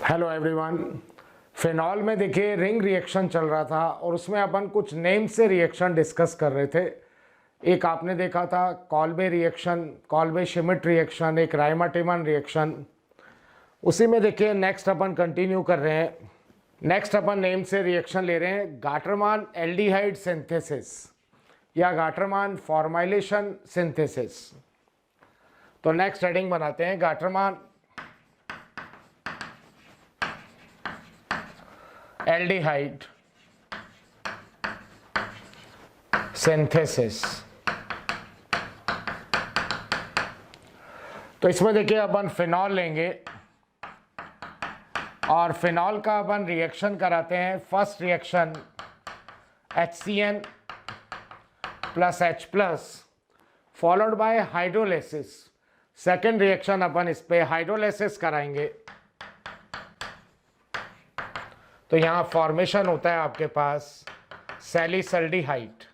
Hello everyone. Phenol में देखिए ring reaction चल रहा था और उसमें अपन कुछ नेम से रिएक्शन डिस्कस कर रहे थे। एक आपने देखा था Kolbe reaction, Kolbe Schmidt reaction, एक रायमाटिमन रिएक्शन। उसी में देखिए नेक्स्ट अपन कंटिन्यू कर रहे हैं। नेक्स्ट अपन नेम से रिएक्शन ले रहे हैं गाटरमान एल्डिहाइड सिंथेसिस या गाटरमान फॉर्माइलेशन सिंथेसिस। तो नेक्स्ट हेडिंग बनाते हैं गाटरमान एल्डिहाइड सिंथेसिस। तो इसमें देखिए अपन फिनॉल लेंगे और फिनॉल का अपन रिएक्शन कराते हैं। First reaction HCN plus H plus followed by hydrolysis. Second reaction अपन इस पे हाइड्रोलिसिस कराएंगे। तो यहाँ फॉर्मेशन होता है आपके पास सैलिसल्डिहाइड,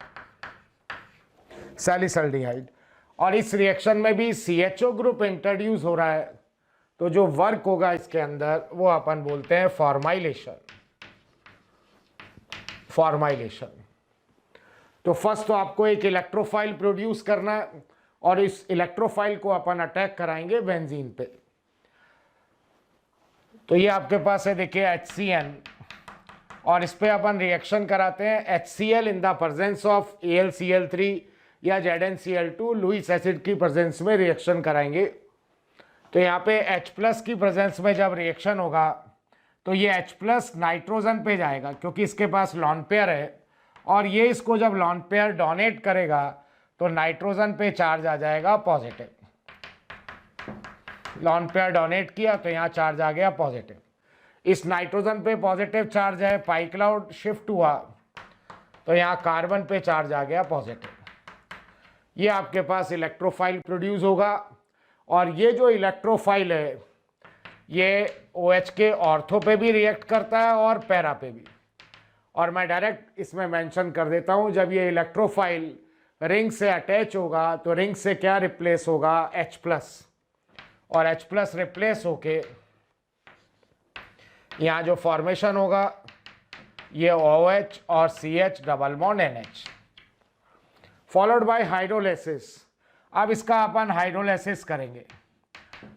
और इस रिएक्शन में भी CHO ग्रुप इंट्रोड्यूस हो रहा है। तो जो वर्क होगा इसके अंदर वो अपन बोलते हैं फॉर्माइलेशन। तो फर्स्ट तो आपको एक इलेक्ट्रोफाइल प्रोड्यूस करना है और इस इलेक्ट्रोफाइल को अपन अटैक कराएंगे बेंजीन पे। तो ये आपके पास है देखिए HCN और इस पे अपन रिएक्शन कराते हैं HCl in the presence of AlCl3 या ZnCl2 लुईस एसिड की प्रेजेंस में रिएक्शन कराएंगे। तो यहाँ पे H प्लस की प्रेजेंस में जब रिएक्शन होगा तो ये H प्लस नाइट्रोजन पे जाएगा क्योंकि इसके पास लॉन पेयर है, और ये इसको जब लॉन पेयर डोनेट करेगा तो नाइट्रोजन पे चार्ज आ जाएगा पॉजिटिव। लॉन पेयर डोनेट किया तो यहाँ चार्ज आ गया पॉजिटिव। इस नाइट्रोजन पे पॉजिटिव चार्ज है, पाई क्लाउड शिफ्ट हुआ तो यहाँ कार्बन पे चार्ज आ गया पॉजिटिव। ये आपके पास इलेक्ट्रोफाइल प्रोड्यूस होगा और ये जो इलेक्ट्रोफाइल है ये OH के ऑर्थो पे भी रिएक्ट करता है और पैरा पे भी। और मैं डायरेक्ट इसमें मेंशन कर देता हूँ, जब ये इलेक्ट्रोफाइल रिंग से अटैच होगा तो रिंग से क्या रिप्लेस होगा H प्लस, और H प्लस रिप्लेस होके यहाँ जो फॉर्मेशन होगा ये OH और CH double bond NH followed by hydrolysis. अब इसका अपन हाइड्रोलिसिस करेंगे।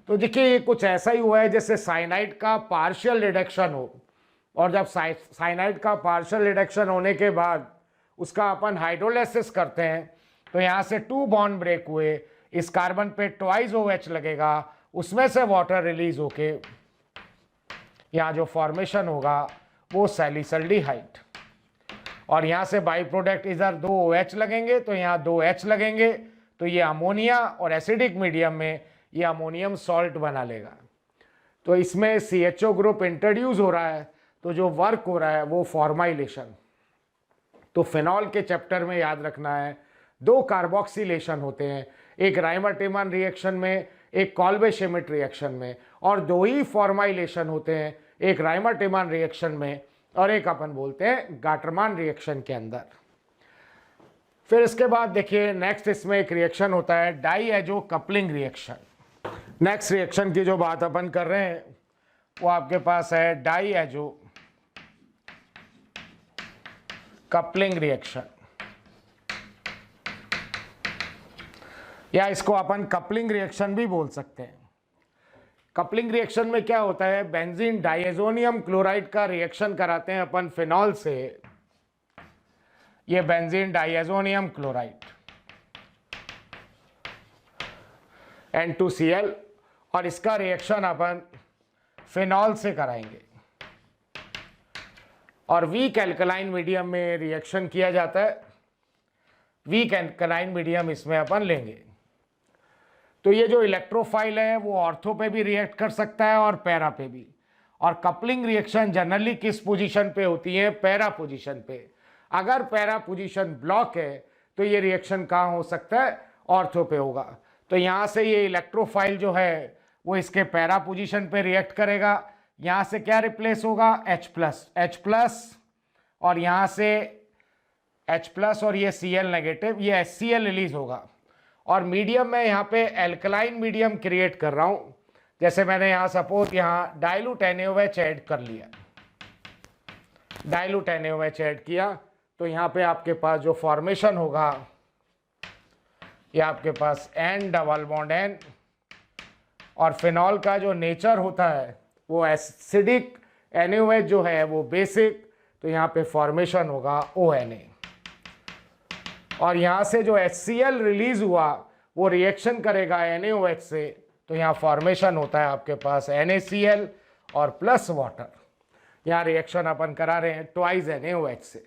तो देखिए ये कुछ ऐसा ही हुआ है जैसे साइनाइड का पार्शियल रिडक्शन हो, और जब साइनाइड का पार्शियल रिडक्शन होने के बाद उसका अपन हाइड्रोलिसिस करते हैं तो यहाँ से 2 बॉन्ड ब्रेक हुए, इस कार्बन पे ट्वाइस OH लगेगा, उसमें से वाटर रिलीज होके यहाँ जो फॉर्मेशन होगा वो सैलिसल्डिहाइड, और यहाँ से बाई प्रोडक्ट इधर 2 OH लगेंगे तो यहाँ 2 H लगेंगे, तो ये अमोनिया और एसिडिक मीडियम में ये अमोनियम सॉल्ट बना लेगा। तो इसमें CHO ग्रुप इंट्रोड्यूस हो रहा है, तो जो वर्क हो रहा है वो फॉर्माइलेशन। तो फिनॉल के चैप्टर में याद रखना है 2 कार्बोक्सिलेशन होते हैं, एक रायमाटिमन रिएक्शन में, एक कॉल्बे श्मिट रिएक्शन में, और 2 ही फॉर्माइलेशन होते हैं, एक रायमाटिमन रिएक्शन में और एक अपन बोलते हैं गाटरमान रिएक्शन के अंदर। फिर इसके बाद देखिए नेक्स्ट इसमें एक रिएक्शन होता है डाईएजो कपलिंग रिएक्शन। नेक्स्ट रिएक्शन की जो बात अपन कर रहे हैं वो आपके पास है डाईएजो कपलिंग रिएक्शन, या इसको अपन कपलिंग रिएक्शन भी बोल सकते हैं। कपलिंग रिएक्शन में क्या होता है, बेंजीन डाइएजोनियम क्लोराइड का रिएक्शन कराते हैं अपन फिनॉल से। ये बेंजीन डाइएजोनियम क्लोराइड N2Cl, और इसका रिएक्शन अपन फिनॉल से कराएंगे और वीक एल्कलाइन मीडियम में रिएक्शन किया जाता है। वीक एल्कलाइन मीडियम इसमें अपन लेंगे। तो ये जो इलेक्ट्रोफाइल है वो ऑर्थो पे भी रिएक्ट कर सकता है और पैरा पे भी, और कपलिंग रिएक्शन जनरली किस पोजीशन पे होती है, पैरा पोजीशन पे। अगर पैरा पोजीशन ब्लॉक है तो ये रिएक्शन कहाँ हो सकता है, ऑर्थो पे होगा। तो यहाँ से ये इलेक्ट्रोफाइल जो है वो इसके पैरा पोजीशन पे रिएक्ट करेगा। यहाँ से क्या रिप्लेस होगा, H प्लस, और यहाँ से H प्लस और ये Cl नेगेटिव, ये HCl रिलीज होगा, और मीडियम में यहाँ पे एल्कलाइन मीडियम क्रिएट कर रहा हूँ। जैसे मैंने यहाँ सपोज यहाँ डाइल्यूट NaOH ऐड कर लिया, डाइल्यूट NaOH ऐड किया, तो यहाँ पे आपके पास जो फॉर्मेशन होगा ये आपके पास N डबल बॉन्ड N, और फिनॉल का जो नेचर होता है वो एसिडिक, NaOH जो है वो बेसिक, तो यहाँ पे फॉर्मेशन होगा ONA। और यहाँ से जो HCl रिलीज हुआ वो रिएक्शन करेगा NaOH से, तो यहाँ फॉर्मेशन होता है आपके पास NaCl और प्लस वाटर। यहाँ रिएक्शन अपन करा रहे हैं ट्वाइस NaOH से।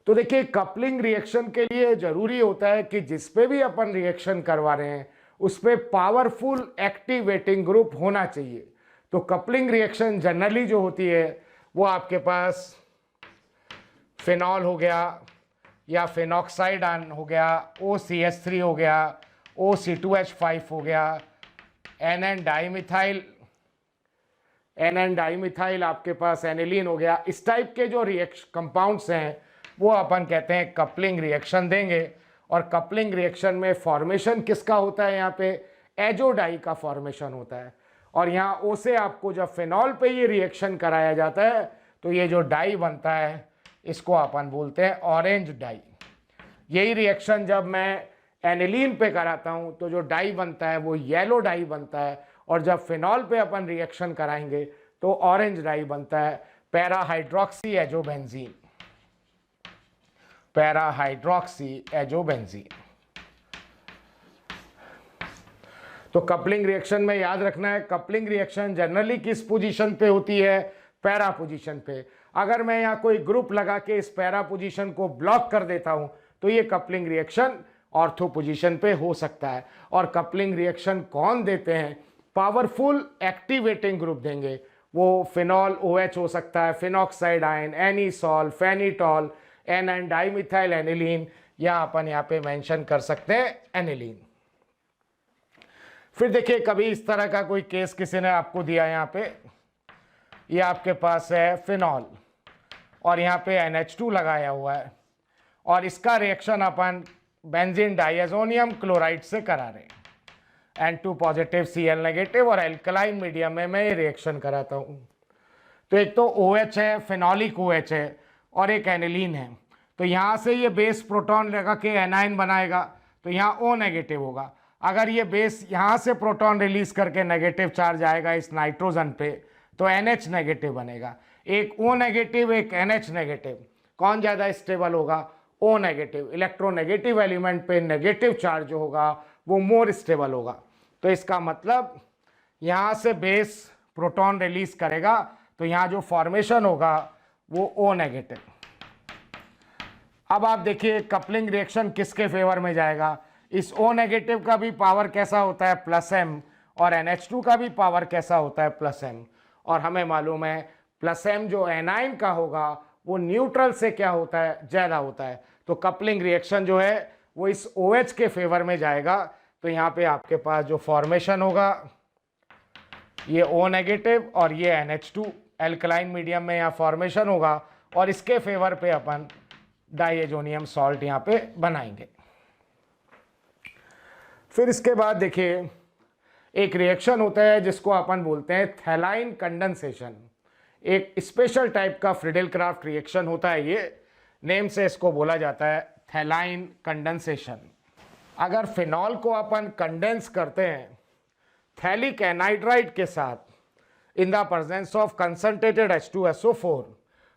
तो देखिए कपलिंग रिएक्शन के लिए जरूरी होता है कि जिस पे भी अपन रिएक्शन करवा रहे हैं उस पे पावरफुल एक्टिवेटिंग ग्रुप होना चाहिए। तो कपलिंग रिएक्शन जनरली जो होती है वो आपके पास फिनॉल हो गया या फिनॉक्साइड आन हो गया, OCH3 हो गया, OC2H5 हो गया, NN डाइमिथाइल आपके पास एनिलीन हो गया। इस टाइप के जो कंपाउंड्स हैं वो अपन कहते हैं कपलिंग रिएक्शन देंगे। और कपलिंग रिएक्शन में फॉर्मेशन किसका होता है, यहाँ पे एजो डाई का फॉर्मेशन होता है। और यहाँ O से आपको जब फिनॉल पे ये रिएक्शन कराया जाता है तो ये जो डाई बनता है इसको अपन बोलते हैं ऑरेंज डाई। यही रिएक्शन जब मैं एनिलीन पे कराता हूँ तो जो डाई बनता है वो येलो डाई बनता है, और जब फिनॉल पे अपन रिएक्शन कराएंगे तो ऑरेंज डाई बनता है, para hydroxy azobenzene, para hydroxy azobenzene. तो कपलिंग रिएक्शन में याद रखना है, कपलिंग रिएक्शन जनरली किस पोजीशन पे होती है, पैरा पोजीशन पे। अगर मैं यहाँ कोई ग्रुप लगा के इस पैरा पोजीशन को ब्लॉक कर देता हूँ तो ये कपलिंग रिएक्शन ऑर्थो पोजीशन पे हो सकता है। और कपलिंग रिएक्शन कौन देते हैं, पावरफुल एक्टिवेटिंग ग्रुप देंगे। वो फिनॉल OH हो सकता है, phenoxide ion, anisole, phenetole, NN dimethyl aniline, या अपन यहाँ पे मेंशन कर सकते हैं एनिलीन। फिर देखिए कभी इस तरह का कोई केस किसी ने आपको दिया, यहाँ पे ये आपके पास है फिनॉल और यहाँ पे NH2 लगाया हुआ है, और इसका रिएक्शन अपन बेंजीन डाइएजोनियम क्लोराइड से करा रहे हैं, N2 पॉजिटिव Cl नेगेटिव, और एल्कलाइन मीडियम में मैं ये रिएक्शन कराता हूँ। तो एक तो OH है, फिनॉलिक OH है, और एक एनिलीन है। तो यहाँ से ये बेस प्रोटॉन लगा के एनाइन बनाएगा, तो यहाँ O नेगेटिव होगा। अगर ये बेस यहाँ से प्रोटॉन रिलीज करके नेगेटिव चार्ज आएगा इस नाइट्रोजन पे तो NH नेगेटिव बनेगा। एक O नेगेटिव, एक NH नेगेटिव, कौन ज़्यादा स्टेबल होगा, O नेगेटिव। इलेक्ट्रोनेगेटिव एलिमेंट पे नेगेटिव चार्ज जो होगा वो मोर स्टेबल होगा। तो इसका मतलब यहाँ से बेस प्रोटॉन रिलीज करेगा तो यहाँ जो फॉर्मेशन होगा वो O नेगेटिव। अब आप देखिए कपलिंग रिएक्शन किसके फेवर में जाएगा, इस O नेगेटिव का भी पावर कैसा होता है +M, और NH2 का भी पावर कैसा होता है +M। और हमें मालूम है +M जो एनाइन का होगा वो न्यूट्रल से क्या होता है, ज़्यादा होता है। तो कपलिंग रिएक्शन जो है वो इस OH के फेवर में जाएगा। तो यहाँ पे आपके पास जो फॉर्मेशन होगा ये O नेगेटिव और ये NH2, एल्कलाइन मीडियम में यहाँ फॉर्मेशन होगा, और इसके फेवर पे अपन डाइएजोनियम सॉल्ट यहाँ पे बनाएंगे। फिर इसके बाद देखिए एक रिएक्शन होता है जिसको अपन बोलते हैं थैलाइन कंडेंसेशन। एक स्पेशल टाइप का फ्रीडेल क्राफ्ट रिएक्शन होता है, ये नेम से इसको बोला जाता है थैलाइन कंडेंसेशन। अगर फिनॉल को अपन कंडेंस करते हैं थैलिक एनाइड्राइड के साथ इन the presence of concentrated H2SO4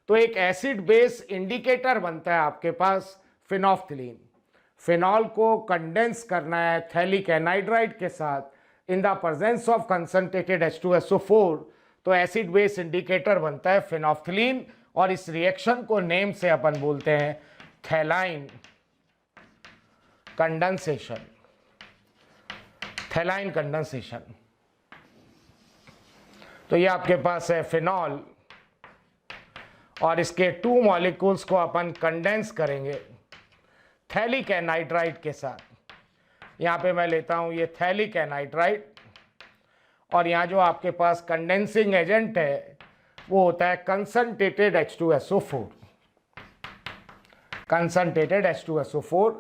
तो एक एसिड बेस इंडिकेटर बनता है आपके पास फिनोफ्थिलीन। फिनॉल को कंडेंस करना है थैलिक एनाइड्राइड के साथ इन the presence of concentrated H2SO4 तो एसिड बेस इंडिकेटर बनता है फिनोफ्थिलीन, और इस रिएक्शन को नेम से अपन बोलते हैं थैलाइन कंडेंसेशन। थैलाइन कंडेंसेशन। तो ये आपके पास है फिनॉल और इसके 2 मॉलिक्यूल्स को अपन कंडेंस करेंगे थैलिक एनाइड्राइड के साथ। यहाँ पे मैं लेता हूँ ये थैलिक एनाइड्राइड, और यहाँ जो आपके पास कंडेंसिंग एजेंट है वो होता है कंसंट्रेटेड H2SO4। Concentrated H2SO4।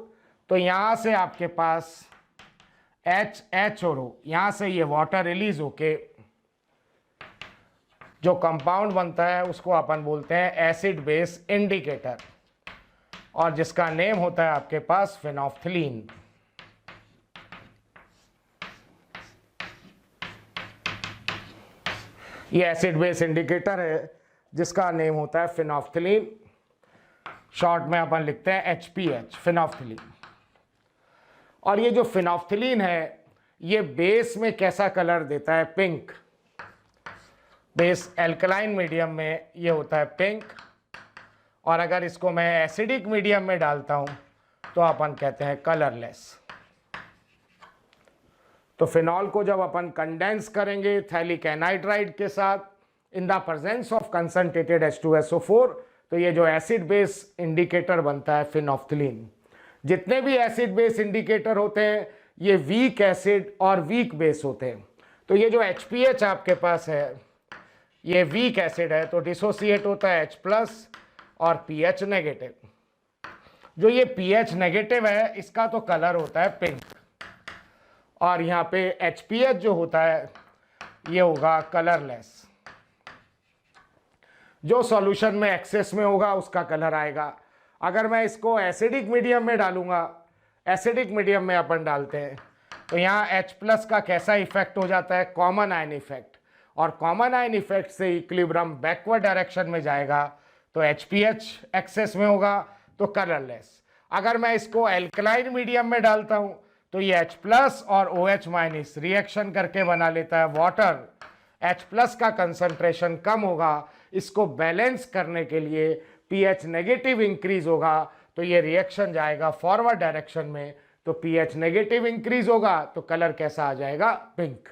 तो यहाँ से आपके पास H और O, यहाँ से ये वाटर रिलीज होके जो कंपाउंड बनता है उसको अपन बोलते हैं एसिड बेस इंडिकेटर, और जिसका नेम होता है आपके पास फिनोफ्थिलीन। ये एसिड बेस इंडिकेटर है जिसका नेम होता है फिनोफ्थिलीन, शॉर्ट में अपन लिखते हैं HPH, फिनोफ्थिलीन। और ये जो फिनोफ्थिलीन है ये बेस में कैसा कलर देता है? पिंक। बेस एल्कलाइन मीडियम में ये होता है पिंक, और अगर इसको मैं एसिडिक मीडियम में डालता हूं तो अपन कहते हैं कलरलेस। तो फिनॉल को जब अपन कंडेंस करेंगे थैलिक एनाइड्राइड के साथ इन the presence of concentrated H2SO4, तो ये जो एसिड बेस इंडिकेटर बनता है फिनोफ्थिलीन। जितने भी एसिड बेस इंडिकेटर होते हैं ये वीक एसिड और वीक बेस होते हैं। तो ये जो HPH आपके पास है ये वीक एसिड है, तो डिसोसिएट होता है H+ और pH नेगेटिव। जो ये pH नेगेटिव है इसका तो कलर होता है पिंक, और यहाँ पे HPH जो होता है ये होगा कलरलेस। जो सॉल्यूशन में एक्सेस में होगा उसका कलर आएगा। अगर मैं इसको एसिडिक मीडियम में डालूंगा, एसिडिक मीडियम में अपन डालते हैं, तो यहाँ H+ का कैसा इफेक्ट हो जाता है? कॉमन आयन इफेक्ट, और कॉमन आयन इफेक्ट से इक्विलिब्रियम बैकवर्ड डायरेक्शन में जाएगा, तो HPH एक्सेस में होगा तो कलरलेस। अगर मैं इसको एल्कलाइन मीडियम में डालता हूं तो ये H+ और OH- रिएक्शन करके बना लेता है वाटर। H+ का कंसंट्रेशन कम होगा, इसको बैलेंस करने के लिए pH नेगेटिव इंक्रीज होगा, तो ये रिएक्शन जाएगा फॉरवर्ड डायरेक्शन में, तो pH नेगेटिव इंक्रीज होगा तो कलर कैसा आ जाएगा? पिंक।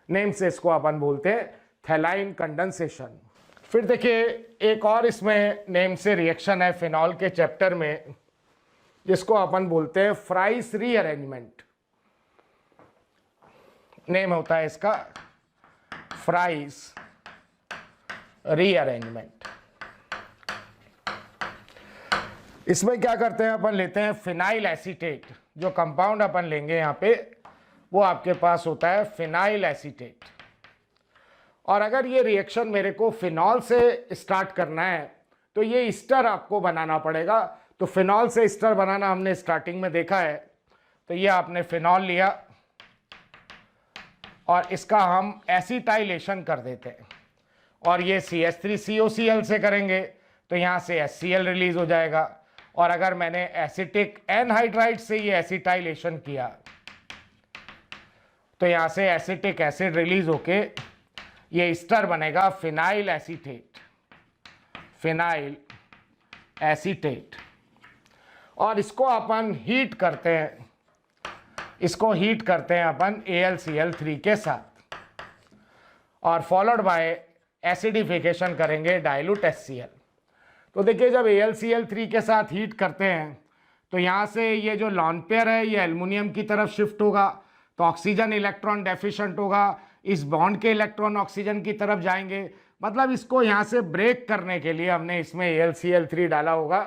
नेम से इसको अपन बोलते हैं थैलाइन कंडेंसेशन। फिर देखिए एक और इसमें नेम से रिएक्शन है फिनॉल के चैप्टर में, जिसको अपन बोलते हैं फ्राइस रीअरेंजमेंट। नेम होता है इसका फ्राइस रीअरेंजमेंट। इसमें क्या करते हैं अपन? लेते हैं फिनाइल एसीटेट, जो कंपाउंड अपन लेंगे यहाँ पे वो आपके पास होता है फिनाइल एसीटेट। और अगर ये रिएक्शन मेरे को फिनॉल से स्टार्ट करना है तो ये ईस्टर आपको बनाना पड़ेगा। तो फिनॉल से ईस्टर बनाना हमने स्टार्टिंग में देखा है। तो ये आपने फिनॉल लिया और इसका हम एसिटाइलेशन कर देते हैं, और ये CH3COCl से करेंगे तो यहाँ से HCl रिलीज हो जाएगा। और अगर मैंने एसिटिक एनहाइड्राइड से ये एसिटाइलेशन किया तो यहाँ से एसिटिक एसिड रिलीज होके ये ईस्टर बनेगा फिनाइल एसीटेट, फिनाइल एसीटेट। और इसको अपन हीट करते हैं, इसको हीट करते हैं अपन AlCl3 के साथ, और फॉलोड बाय एसिडिफिकेशन करेंगे डाइल्यूट HCl। तो देखिए जब AlCl3 के साथ हीट करते हैं तो यहाँ से ये जो लॉन पेयर है ये एल्युमिनियम की तरफ शिफ्ट होगा, तो ऑक्सीजन इलेक्ट्रॉन डेफिशिएंट होगा, इस बॉन्ड के इलेक्ट्रॉन ऑक्सीजन की तरफ जाएंगे। मतलब इसको यहाँ से ब्रेक करने के लिए हमने इसमें AlCl3 डाला होगा,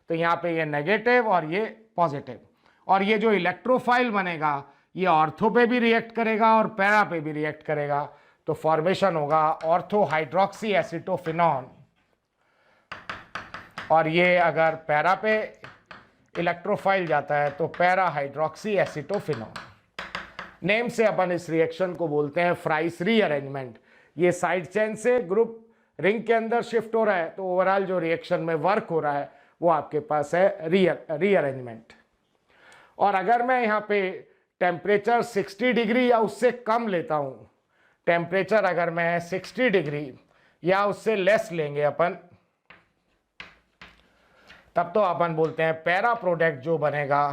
तो यहाँ पे ये नेगेटिव और ये पॉजिटिव। और ये जो इलेक्ट्रोफाइल बनेगा ये ऑर्थो पे भी रिएक्ट करेगा और पैरा पे भी रिएक्ट करेगा, तो फॉर्मेशन होगा ऑर्थो हाइड्रोक्सी एसिटोफिनॉन। और ये अगर पैरा पे इलेक्ट्रोफाइल जाता है तो पैरा हाइड्रोक्सी एसिटोफिनॉन। नेम से अपन इस रिएक्शन को बोलते हैं फ्राइस रीअरेंजमेंट। ये साइड चेन से ग्रुप रिंग के अंदर शिफ्ट हो रहा है, तो ओवरऑल जो रिएक्शन में वर्क हो रहा है वो आपके पास है रीअरेंजमेंट। और अगर मैं यहाँ पे टेम्परेचर 60 डिग्री या उससे कम लेता हूँ, टेम्परेचर अगर मैं 60 डिग्री या उससे लेस लेंगे अपन, तब तो अपन बोलते हैं पैरा प्रोडक्ट जो बनेगा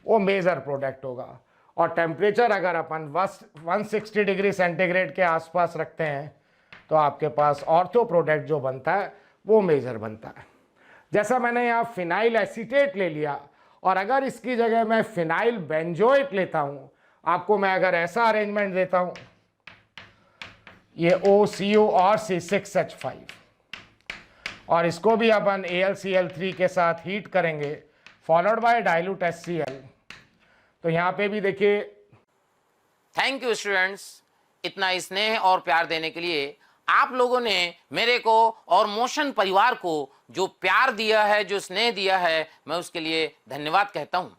वो मेजर प्रोडक्ट होगा। और टेम्परेचर अगर अपन 160 डिग्री सेंटीग्रेड के आसपास रखते हैं तो आपके पास ऑर्थो प्रोडक्ट जो बनता है वो मेजर बनता है। जैसा मैंने यहाँ फिनाइल एसीटेट ले लिया, और अगर इसकी जगह मैं फिनाइल बेंजोएट लेता हूँ, आपको मैं अगर ऐसा अरेंजमेंट देता हूँ, ये OCO और C6H5, और इसको भी अपन AlCl3 के साथ हीट करेंगे फॉलोड बाय डाइल्यूट HCl। तो यहाँ पे भी देखिए। थैंक यू स्टूडेंट्स, इतना स्नेह और प्यार देने के लिए। आप लोगों ने मेरे को और मोशन परिवार को जो प्यार दिया है, जो स्नेह दिया है, मैं उसके लिए धन्यवाद कहता हूं।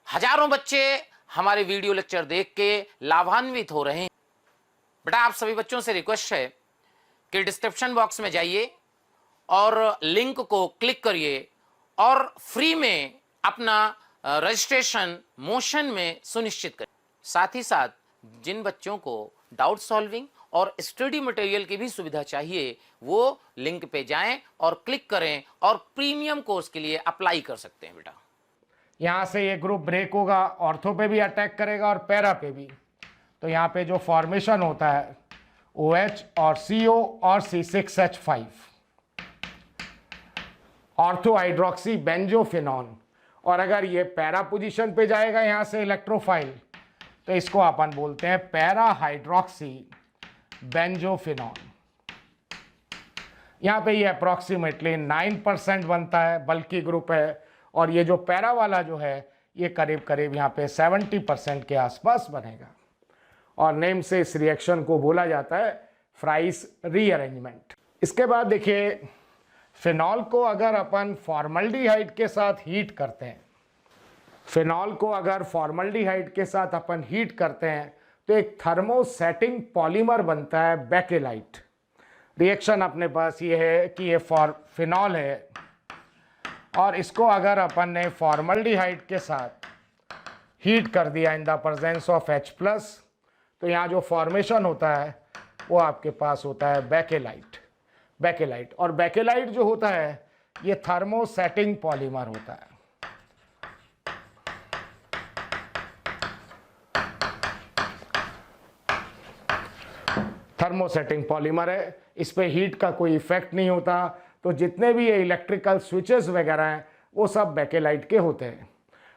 हजारों बच्चे हमारे वीडियो लेक्चर देख के लाभान्वित हो रहे हैं। बेटा, आप सभी बच्चों से रिक्वेस्ट है कि डिस्क्रिप्शन बॉक्स में जाइए और लिंक को क्लिक करिए और फ्री में अपना रजिस्ट्रेशन मोशन में सुनिश्चित करें। साथ ही साथ जिन बच्चों को डाउट सॉल्विंग और स्टडी मटेरियल की भी सुविधा चाहिए, वो लिंक पे जाएं और क्लिक करें और प्रीमियम कोर्स के लिए अप्लाई कर सकते हैं। बेटा, यहाँ से ये ग्रुप ब्रेक होगा, ऑर्थो पे भी अटैक करेगा और पैरा पे भी। तो यहाँ पे जो फॉर्मेशन होता है OH और CO और C6H5, ऑर्थो हाइड्रोक्सी बेंजोफिनॉन। और अगर ये पैरा पोजीशन पे जाएगा यहाँ से इलेक्ट्रोफाइल, तो इसको अपन बोलते हैं पैरा हाइड्रोक्सी बेंजोफिनॉन। यहाँ पे ये अप्रॉक्सीमेटली 9% बनता है, बल्कि ग्रुप है। और ये जो पैरा वाला जो है ये करीब करीब यहाँ पे 70% के आसपास बनेगा। और नेम से इस रिएक्शन को बोला जाता है फ्राइस रीअरेंजमेंट। इसके बाद देखिए, फिनॉल को अगर अपन फॉर्मल्डिहाइड के साथ हीट करते हैं, फिनॉल को अगर फॉर्मल्डिहाइड के साथ अपन हीट करते हैं तो एक थर्मोसेटिंग पॉलीमर बनता है बेकेलाइट। रिएक्शन अपने पास ये है कि ये फिनॉल है और इसको अगर अपन ने फॉर्मल्डिहाइड के साथ हीट कर दिया इन द प्रेजेंस ऑफ H+, तो यहाँ जो फॉर्मेशन होता है वो आपके पास होता है बेकेलाइट। और बेकेलाइट जो होता है ये थर्मोसेटिंग पॉलीमर होता है। थर्मोसेटिंग पॉलीमर है, इस पे हीट का कोई इफेक्ट नहीं होता। तो जितने भी ये इलेक्ट्रिकल स्विचेस वगैरह हैं वो सब बेकेलाइट के होते हैं।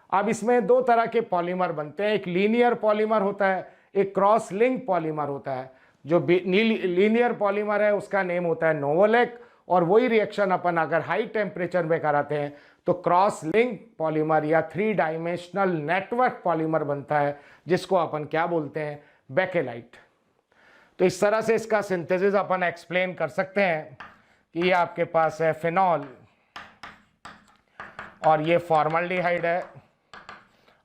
अब इसमें दो तरह के पॉलीमर बनते हैं, एक लीनियर पॉलीमर होता है, एक क्रॉस लिंक पॉलीमर होता है। जो लीनियर पॉलीमर है उसका नेम होता है नोवोलेक, और वही रिएक्शन अपन अगर हाई टेम्परेचर में कराते हैं तो क्रॉस लिंक पॉलीमर या 3 डायमेंशनल नेटवर्क पॉलीमर बनता है, जिसको अपन क्या बोलते हैं, बेकेलाइट। तो इस तरह से इसका सिंथेसिस अपन एक्सप्लेन कर सकते हैं कि ये आपके पास है फिनॉल और ये फॉर्मल्डिहाइड है,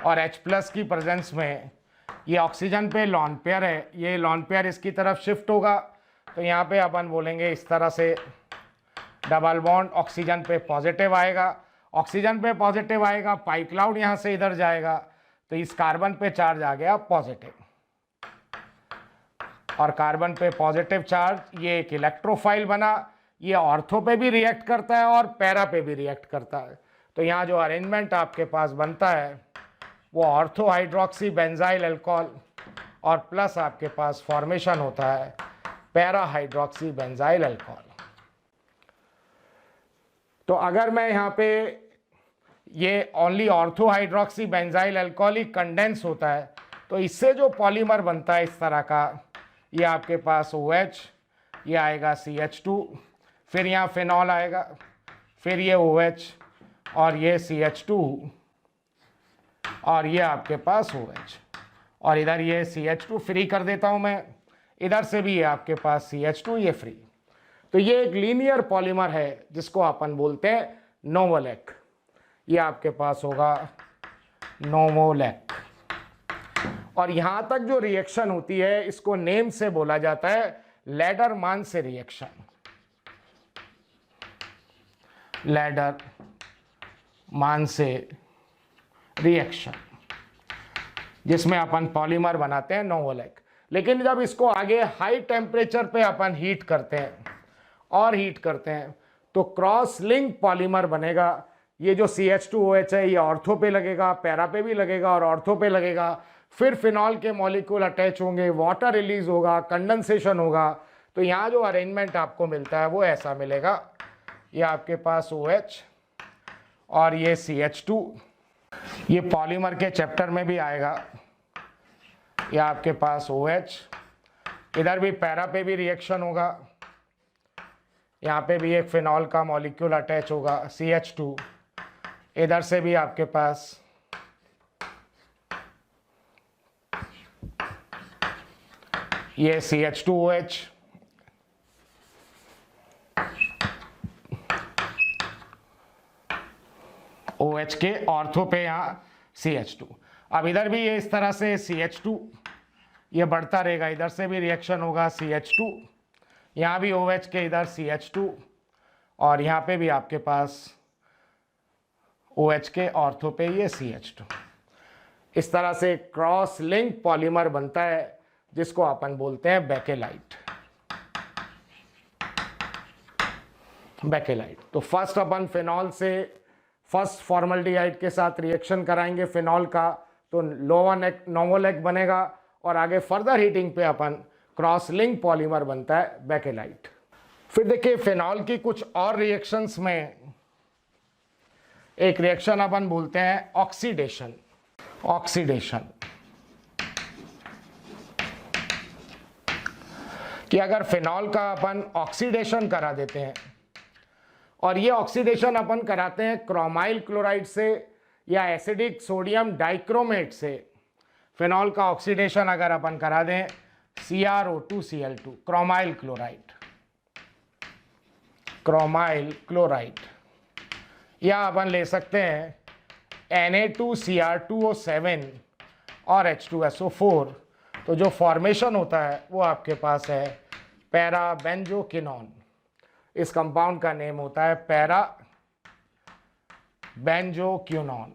और H+ की प्रेजेंस में ये ऑक्सीजन पे लॉन पेयर है, ये लॉन पेयर इसकी तरफ शिफ्ट होगा। तो यहाँ पे अपन बोलेंगे इस तरह से डबल बॉन्ड ऑक्सीजन पे पॉजिटिव आएगा, ऑक्सीजन पे पॉजिटिव आएगा, पाई क्लाउड यहाँ से इधर जाएगा, तो इस कार्बन पे चार्ज आ गया पॉजिटिव, और कार्बन पे पॉजिटिव चार्ज, ये एक इलेक्ट्रोफाइल बना। ये ऑर्थो पे भी रिएक्ट करता है और पैरा पे भी रिएक्ट करता है। तो यहाँ जो अरेंजमेंट आपके पास बनता है वो ऑर्थो हाइड्रोक्सी बेंजाइल अल्कोहल और प्लस आपके पास फॉर्मेशन होता है पैरा हाइड्रोक्सी बेंजाइल अल्कोहल। तो अगर मैं यहाँ पे ये only ortho hydroxy benzyl alcohol ही कंडेंस होता है, तो इससे जो पॉलीमर बनता है इस तरह का, ये आपके पास OH, ये आएगा CH2, फिर यहाँ फिनॉल आएगा, फिर ये OH और ये CH2 और ये आपके पास OH, और इधर ये CH2 फ्री कर देता हूँ मैं, इधर से भी ये आपके पास CH2 ये फ्री। तो ये एक लीनियर पॉलीमर है जिसको अपन बोलते हैं नोवोलेक। ये आपके पास होगा नोवोलेक। और यहाँ तक जो रिएक्शन होती है इसको नेम से बोला जाता है लैडरमान से रिएक्शन, लैडरमान से रिएक्शन, जिसमें अपन पॉलीमर बनाते हैं नोवोलेक। लेकिन जब इसको आगे हाई टेम्परेचर पे अपन हीट करते हैं और हीट करते हैं तो क्रॉस लिंक पॉलीमर बनेगा। ये जो CH2OH है ये ऑर्थो पे लगेगा, पैरा पे भी लगेगा और ऑर्थो पे लगेगा। फिर फिनॉल के मॉलिक्यूल अटैच होंगे, वाटर रिलीज होगा, कंडेंसेशन होगा। तो यहाँ जो अरेंजमेंट आपको मिलता है वो ऐसा मिलेगा, ये आपके पास OH और ये CH2। ये पॉलीमर के चैप्टर में भी आएगा। ये आपके पास OH, इधर भी पैरा पे भी रिएक्शन होगा, यहाँ पे भी एक फिनॉल का मॉलिक्यूल अटैच होगा CH2, इधर से भी आपके पास ये CH2OH, OH के ऑर्थो पे यहाँ CH2। अब इधर भी ये इस तरह से CH2 ये बढ़ता रहेगा, इधर से भी रिएक्शन होगा CH2, यहाँ भी OH के इधर CH2 और यहाँ पे भी आपके पास OH के ऑर्थो पे ये CH2। इस तरह से क्रॉस लिंक पॉलीमर बनता है जिसको अपन बोलते हैं बेकेलाइट। बेकेलाइट। तो फर्स्ट अपन फिनॉल से फर्स्ट फॉर्मल्डिहाइड के साथ रिएक्शन कराएंगे फिनॉल का, तो नोवोलेक बनेगा और आगे फर्दर हीटिंग पे अपन क्रॉस लिंक पॉलीमर बनता है बेकेलाइट। फिर देखिए फिनॉल की कुछ और रिएक्शंस में एक रिएक्शन अपन बोलते हैं ऑक्सीडेशन। ऑक्सीडेशन कि अगर फिनॉल का अपन ऑक्सीडेशन करा देते हैं, और ये ऑक्सीडेशन अपन कराते हैं क्रोमाइल क्लोराइड से या एसिडिक सोडियम डाइक्रोमेट से। फिनॉल का ऑक्सीडेशन अगर अपन करा दें CrO2Cl2 chromyl chloride, chromyl chloride, या अपन ले सकते हैं Na2Cr2O7 और H2SO4, तो जो फॉर्मेशन होता है वो आपके पास है पैराबेंजोक्विनोन। इस कंपाउंड का नेम होता है पैराबेंजोक्विनोन।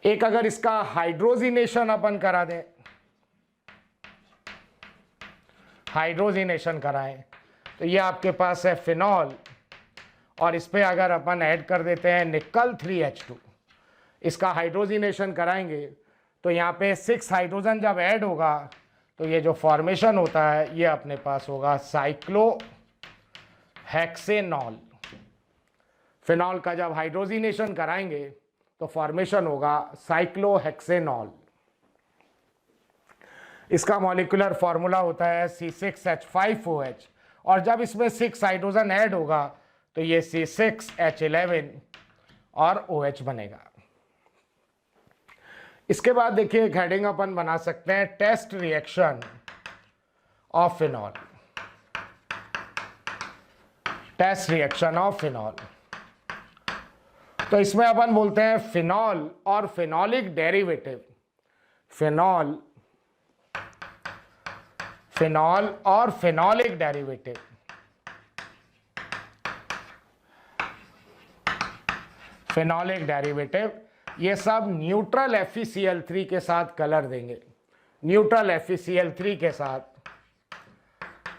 एक अगर इसका हाइड्रोजिनेशन अपन करा दें, हाइड्रोजिनेशन कराएं, तो ये आपके पास है फिनॉल, और इस पे अगर अपन ऐड कर देते हैं निकल 3H2, इसका हाइड्रोजिनेशन कराएंगे तो यहाँ पे 6 हाइड्रोजन जब ऐड होगा तो ये जो फॉर्मेशन होता है ये अपने पास होगा साइक्लोहेक्सेनॉल। फिनॉल का जब हाइड्रोजिनेशन कराएंगे तो फॉर्मेशन होगा साइक्लोहेक्सेनॉल। इसका मॉलिक्यूलर फॉर्मूला होता है C6H5OH, और जब इसमें 6 हाइड्रोजन ऐड होगा तो ये C6H11 और OH बनेगा। इसके बाद देखिए एक हेडिंग अपन बना सकते हैं test reaction of phenol. Test reaction of phenol, तो इसमें अपन बोलते हैं फिनॉल और फिनॉलिक डेरिवेटिव। फिनॉल, फिनॉल और फिनॉलिक डेरिवेटिव। फिनॉलिक डेरिवेटिव ये सब न्यूट्रल FeCl3 के साथ कलर देंगे। न्यूट्रल FeCl3 के साथ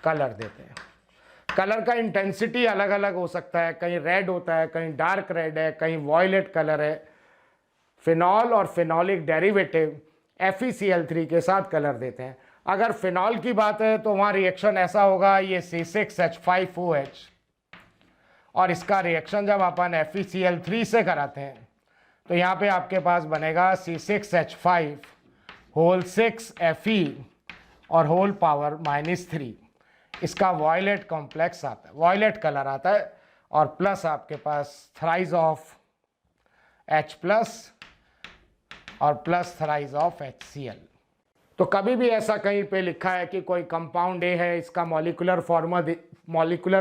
कलर देते हैं। कलर का इंटेंसिटी अलग अलग हो सकता है, कहीं रेड होता है, कहीं डार्क रेड है, कहीं वॉयलेट कलर है। फिनॉल और फिनॉलिक डेरिवेटिव FeCl3 के साथ कलर देते हैं। अगर फिनॉल की बात है तो वहाँ रिएक्शन ऐसा होगा, ये C6H5OH, और इसका रिएक्शन जब अपन FeCl3 से कराते हैं तो यहाँ पे आपके पास बनेगा C6H5 होल 6 Fe और होल पावर -3। इसका वॉयलेट कॉम्प्लेक्स आता है, वॉयलेट कलर आता है, और प्लस आपके पास थ्राइज ऑफ H+ और प्लस थ्राइज ऑफ HCl। तो कभी भी ऐसा कहीं पे लिखा है कि कोई कंपाउंड ए है, इसका मॉलिक्यूलर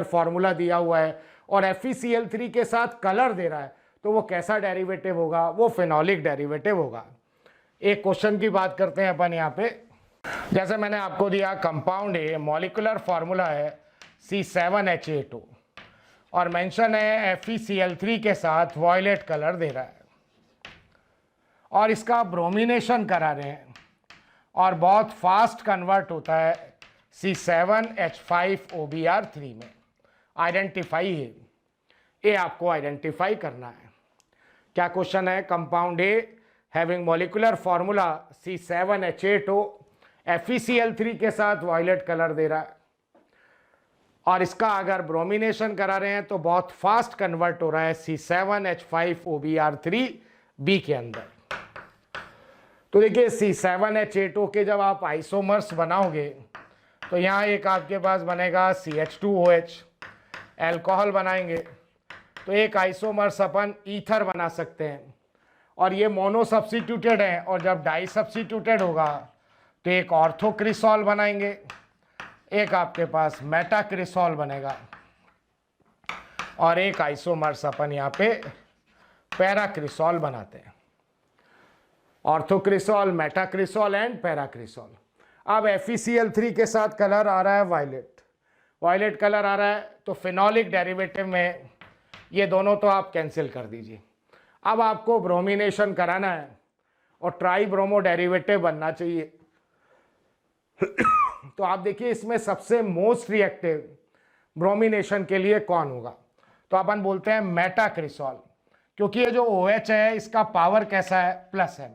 फार्मूला दिया हुआ है और FeCl3 के साथ कलर दे रहा है, तो वो कैसा डेरिवेटिव होगा? वो फिनॉलिक डेरिवेटिव होगा। एक क्वेश्चन की बात करते हैं अपन यहाँ पे। जैसे मैंने आपको दिया कंपाउंड ए, मॉलिक्यूलर फार्मूला है C7H8O, और मेंशन है FeCl3 के साथ वॉयलेट कलर दे रहा है, और इसका ब्रोमिनेशन करा रहे हैं, और बहुत फास्ट कन्वर्ट होता है C7H5OBr3 में। आइडेंटिफाई है, ये आपको आइडेंटिफाई करना है। क्या क्वेश्चन है? Compound A having molecular formula C7H8O, FeCl3 के साथ वॉयलेट कलर दे रहा है, और इसका अगर ब्रोमिनेशन करा रहे हैं तो बहुत फास्ट कन्वर्ट हो रहा है C7H5OBr3 बी के अंदर। तो देखिए C7H8O के जब आप आइसोमर्स बनाओगे तो यहाँ एक आपके पास बनेगा CH2OH, अल्कोहल बनाएंगे तो एक आइसोमर्स अपन ईथर बना सकते हैं, और ये मोनो सब्स्टिट्यूटेड है, और जब डाई सब्स्टिट्यूटेड होगा तो एक ऑर्थोक्रिसॉल बनाएंगे, एक आपके पास मेटाक्रिसॉल बनेगा, और एक आइसोमर्स अपन यहाँ पे पैराक्रिसॉल बनाते हैं। ऑर्थोक्रिसॉल, मेटाक्रिसॉल एंड पैराक्रिसॉल। अब FeCl3 के साथ कलर आ रहा है वायलेट, वायलेट कलर आ रहा है, तो फिनोलिक डेरिवेटिव में ये दोनों तो आप कैंसिल कर दीजिए। अब आपको ब्रोमिनेशन कराना है और ट्राई ब्रोमो डेरिवेटिव बनना चाहिए। तो आप देखिए इसमें सबसे मोस्ट रिएक्टिव ब्रोमिनेशन के लिए कौन होगा, तो अपन बोलते हैं मेटाक्रिसॉल, क्योंकि ये जो OH है इसका पावर कैसा है +m,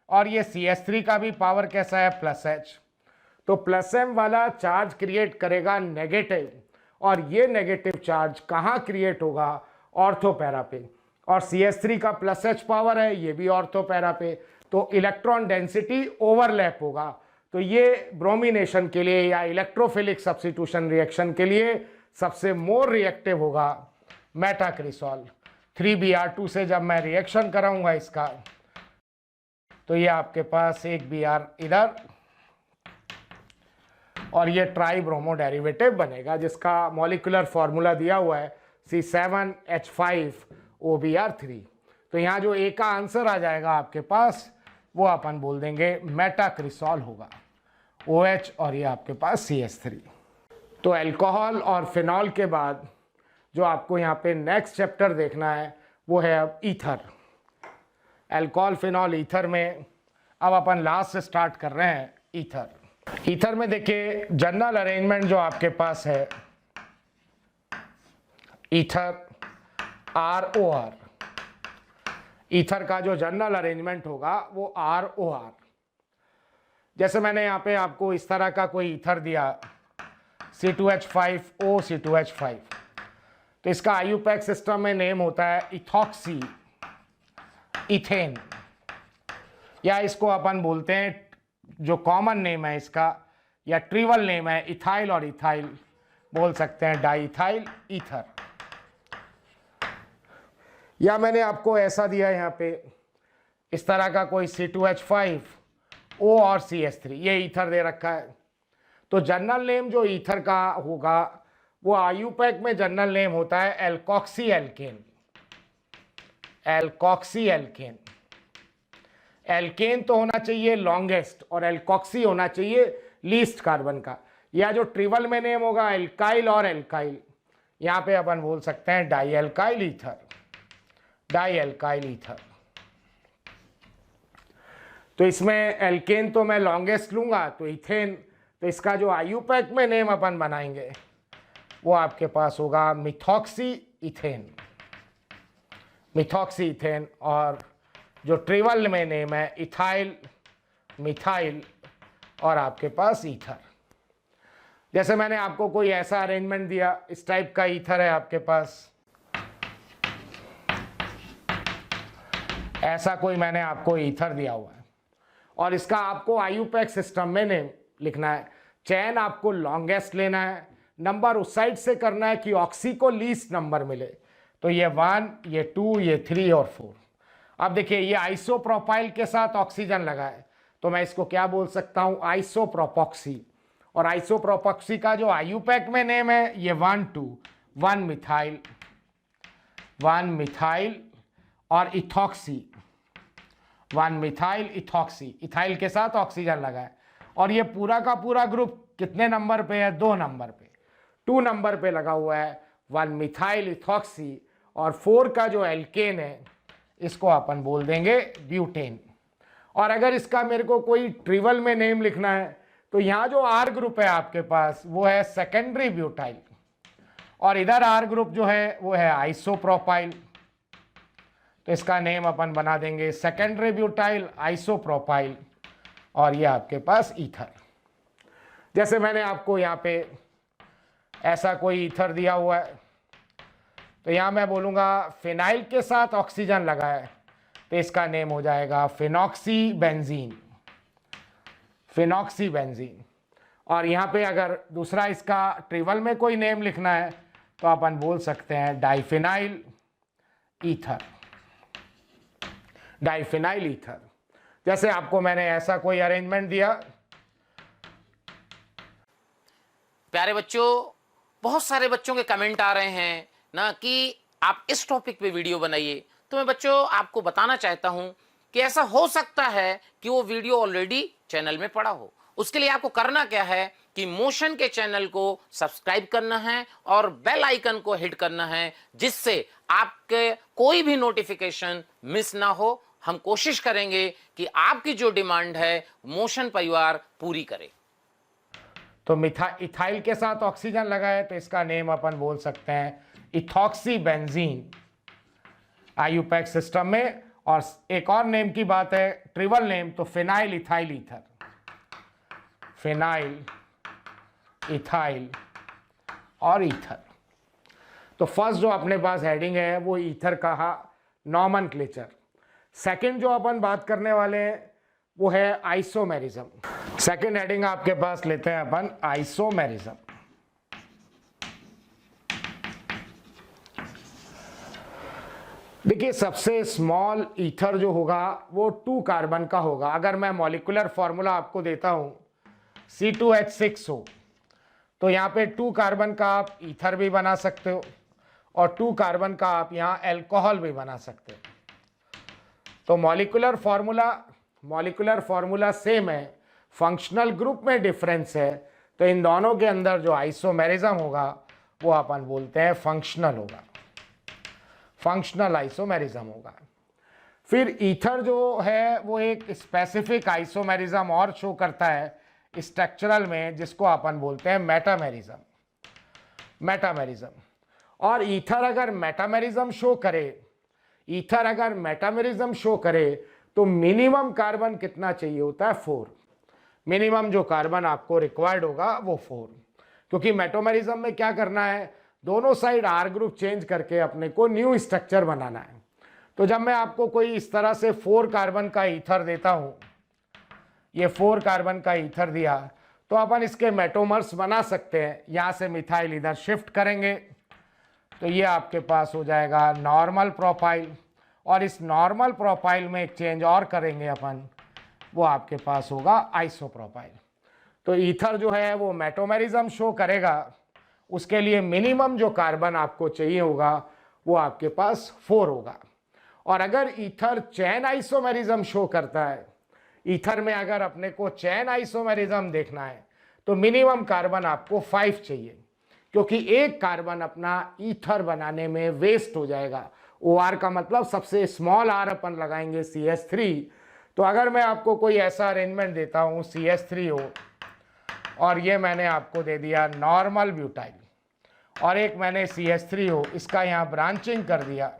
और ये CH3 का भी पावर कैसा है +H, तो +m वाला चार्ज क्रिएट करेगा नेगेटिव, और ये नेगेटिव चार्ज कहाँ क्रिएट होगा, ऑर्थोपैरा पे, और CH3 का +H पावर है, ये भी ऑर्थोपैरा पे, तो इलेक्ट्रॉन डेंसिटी ओवरलैप होगा। तो ये ब्रोमिनेशन के लिए या इलेक्ट्रोफिलिक सब्स्टिट्यूशन रिएक्शन के लिए सबसे मोर रिएक्टिव होगा मेटाक्रिसॉल। 3Br2 से जब मैं रिएक्शन कराऊंगा इसका, तो ये आपके पास एक Br इधर, और ये ट्राई ब्रोमो डेरिवेटिव बनेगा जिसका मॉलिक्यूलर फॉर्मूला दिया हुआ है C7H5OBr3। तो यहाँ जो ए का आंसर आ जाएगा आपके पास वो अपन बोल देंगे मेटाक्रिसॉल होगा, OH और ये आपके पास CH3। तो अल्कोहल और फिनॉल के बाद जो आपको यहाँ पे नेक्स्ट चैप्टर देखना है वो है अब ईथर। अल्कोहल, फिनॉल, ईथर में अब अपन लास्ट से स्टार्ट कर रहे हैं ईथर। ईथर में देखिए जनरल अरेंजमेंट जो आपके पास है ईथर ROR, ईथर का जो जनरल अरेंजमेंट होगा वो ROR। जैसे मैंने यहाँ पे आपको इस तरह का कोई ईथर दिया C2H5O C2H5, तो इसका IUPAC सिस्टम में नेम होता है इथॉक्सी इथेन, या इसको अपन बोलते हैं जो कॉमन नेम है इसका या ट्रिवल नेम है इथाइल और इथाइल, बोल सकते हैं डाइथाइल ईथर। या मैंने आपको ऐसा दिया यहाँ पे इस तरह का कोई C2H5O और CH3, ये ईथर दे रखा है। तो जनरल नेम जो ईथर का होगा वो IUPAC में जनरल नेम होता है alkoxy alkane. Alkoxy alkane, alkane तो होना चाहिए लॉन्गेस्ट और एल्कोक्सी होना चाहिए लीस्ट कार्बन का, या जो ट्रिवल में नेम होगा एल्काइल और एल्काइल, यहाँ पे अपन बोल सकते हैं di alkyl ether, di alkyl ether. तो इसमें एल्केन तो मैं लॉन्गेस्ट लूंगा, तो इथेन, तो इसका जो IUPAC में नेम अपन बनाएंगे वो आपके पास होगा मिथॉक्सी इथेन, मिथॉक्सी इथेन, और जो ट्रिवल में नेम है इथाइल, मिथाइल और आपके पास ईथर। जैसे मैंने आपको कोई ऐसा अरेंजमेंट दिया, इस टाइप का ईथर है आपके पास, ऐसा कोई मैंने आपको ईथर दिया हुआ है, और इसका आपको IUPAC सिस्टम में नेम लिखना है। चैन आपको लॉन्गेस्ट लेना है, नंबर उस साइड से करना है कि ऑक्सी को लीस्ट नंबर मिले, तो ये 1, ये 2, ये 3 और 4। अब देखिए ये आइसोप्रोपाइल के साथ ऑक्सीजन लगा है, तो मैं इसको क्या बोल सकता हूँ आइसोप्रोपॉक्सी, और आइसोप्रोपॉक्सी का जो IUPAC में नेम है ये 1, 2, 1 मिथाइल, 1 मिथाइल और इथॉक्सी, 1 मिथाइल इथॉक्सी, इथाइल के साथ ऑक्सीजन लगा है। और ये पूरा का पूरा ग्रुप कितने नंबर पे है, 2 नंबर पे, 2 नंबर पे लगा हुआ है 1 मिथाइल इथॉक्सी, और 4 का जो एल्केन है इसको अपन बोल देंगे ब्यूटेन। और अगर इसका मेरे को कोई ट्रिवल में नेम लिखना है तो यहाँ जो R ग्रुप है आपके पास वो है सेकेंडरी ब्यूटाइल, और इधर R ग्रुप जो है वो है आइसोप्रोपाइल, तो इसका नेम अपन बना देंगे सेकेंडरी ब्यूटाइल आइसोप्रोपाइल, और ये आपके पास ईथर। जैसे मैंने आपको यहाँ पे ऐसा कोई ईथर दिया हुआ है, तो यहाँ मैं बोलूँगा फिनाइल के साथ ऑक्सीजन लगा है, तो इसका नेम हो जाएगा फिनॉक्सी बेंजीन, फिनॉक्सी बेंजीन। और यहाँ पे अगर दूसरा इसका ट्रिवल में कोई नेम लिखना है तो अपन बोल सकते हैं डाइफिनाइल ईथर, डाइफिनाइल ईथर। जैसे आपको मैंने ऐसा कोई अरेंजमेंट दिया। प्यारे बच्चों, बहुत सारे बच्चों के कमेंट आ रहे हैं ना कि आप इस टॉपिक पे वीडियो बनाइए। तो मैं बच्चों आपको बताना चाहता हूं कि ऐसा हो सकता है कि वो वीडियो ऑलरेडी चैनल में पड़ा हो। उसके लिए आपको करना क्या है कि मोशन के चैनल को सब्सक्राइब करना है और बेल आइकन को हिट करना है, जिससे आपके कोई भी नोटिफिकेशन मिस ना हो। हम कोशिश करेंगे कि आपकी जो डिमांड है मोशन परिवार पूरी करे। तो इथाइल के साथ ऑक्सीजन लगा है तो इसका नेम अपन बोल सकते हैं इथॉक्सी बेंजीन आईयूपैक सिस्टम में। और एक और नेम की बात है, ट्रिपल नेम, तो phenyl ethyl ether, phenyl ethyl और ईथर। तो फर्स्ट जो अपने पास हेडिंग है वो ईथर का नॉमेनक्लेचर। सेकंड जो अपन बात करने वाले हैं वो है आइसोमेरिज्म। सेकंड हेडिंग आपके पास लेते हैं अपन आइसोमेरिज्म। देखिए, सबसे स्मॉल ईथर जो होगा वो 2 कार्बन का होगा। अगर मैं मॉलिक्यूलर फॉर्मूला आपको देता हूं C2H6O, तो यहाँ पे 2 कार्बन का आप ईथर भी बना सकते हो और 2 कार्बन का आप यहाँ अल्कोहल भी बना सकते हो। तो मॉलिक्यूलर फॉर्मूला सेम है, फंक्शनल ग्रुप में डिफरेंस है। तो इन दोनों के अंदर जो आइसोमेरिज्म होगा वो अपन बोलते हैं फंक्शनल होगा, फंक्शनल आइसोमेरिज्म होगा। फिर ईथर जो है वो एक स्पेसिफिक आइसोमेरिज्म और शो करता है स्ट्रक्चरल में, जिसको अपन बोलते हैं मेटामेरिज्म। और ईथर अगर मेटामेरिज्म शो करे तो मिनिमम कार्बन कितना चाहिए होता है? 4। मिनिमम जो कार्बन आपको रिक्वायर्ड होगा वो 4, क्योंकि मेटामेरिज्म में क्या करना है, दोनों साइड R ग्रुप चेंज करके अपने को न्यू स्ट्रक्चर बनाना है। तो जब मैं आपको कोई इस तरह से 4 कार्बन का ईथर देता हूं, ये 4 कार्बन का ईथर दिया, तो अपन इसके मेटोमर्स बना सकते हैं। यहां से मिथाइल इधर शिफ्ट करेंगे तो ये आपके पास हो जाएगा नॉर्मल प्रोपाइल, और इस नॉर्मल प्रोपाइल में एक चेंज और करेंगे अपन, वो आपके पास होगा आइसोप्रोपाइल। तो ईथर जो है वो मेटोमेरिज्म शो करेगा, उसके लिए मिनिमम जो कार्बन आपको चाहिए होगा वो आपके पास 4 होगा। और अगर ईथर चैन आइसोमेरिज्म शो करता है, ईथर में अगर अपने को चैन आइसोमेरिज्म देखना है तो मिनिमम कार्बन आपको 5 चाहिए, क्योंकि एक कार्बन अपना ईथर बनाने में वेस्ट हो जाएगा। OR का मतलब सबसे स्मॉल R अपन लगाएंगे CH3। तो अगर मैं आपको कोई ऐसा अरेंजमेंट देता हूँ CH3O, और ये मैंने आपको दे दिया नॉर्मल ब्यूटाइल, और एक मैंने CH3O इसका यहाँ ब्रांचिंग कर दिया,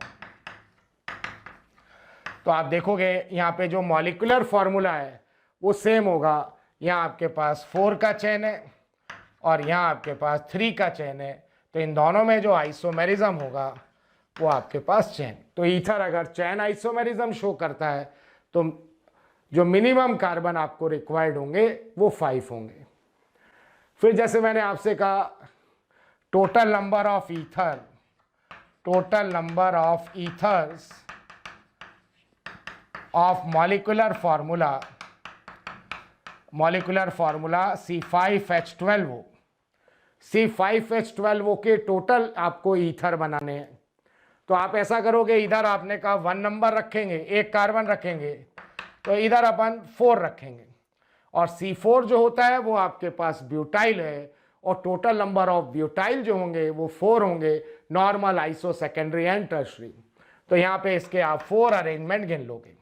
तो आप देखोगे यहाँ पे जो मॉलिक्यूलर फॉर्मूला है वो सेम होगा। यहाँ आपके पास 4 का चेन है और यहाँ आपके पास 3 का चेन है, तो इन दोनों में जो आइसोमेरिज्म होगा वो आपके पास चेन। तो ईथर अगर चैन आइसोमेरिज्म शो करता है तो जो मिनिमम कार्बन आपको रिक्वायर्ड होंगे वो 5 होंगे। फिर जैसे मैंने आपसे कहा total number of ethers of molecular formula C5H12O। C5H12O के टोटल आपको ईथर बनाने हैं। तो आप ऐसा करोगे, इधर आपने कहा 1 नंबर रखेंगे, 1 कार्बन रखेंगे, तो इधर अपन 4 रखेंगे, और C4 जो होता है वो आपके पास ब्यूटाइल है, और टोटल नंबर ऑफ ब्यूटाइल जो होंगे वो 4 होंगे, normal, iso, secondary and tertiary. तो यहाँ पे इसके आप 4 अरेंजमेंट गिन लोगे।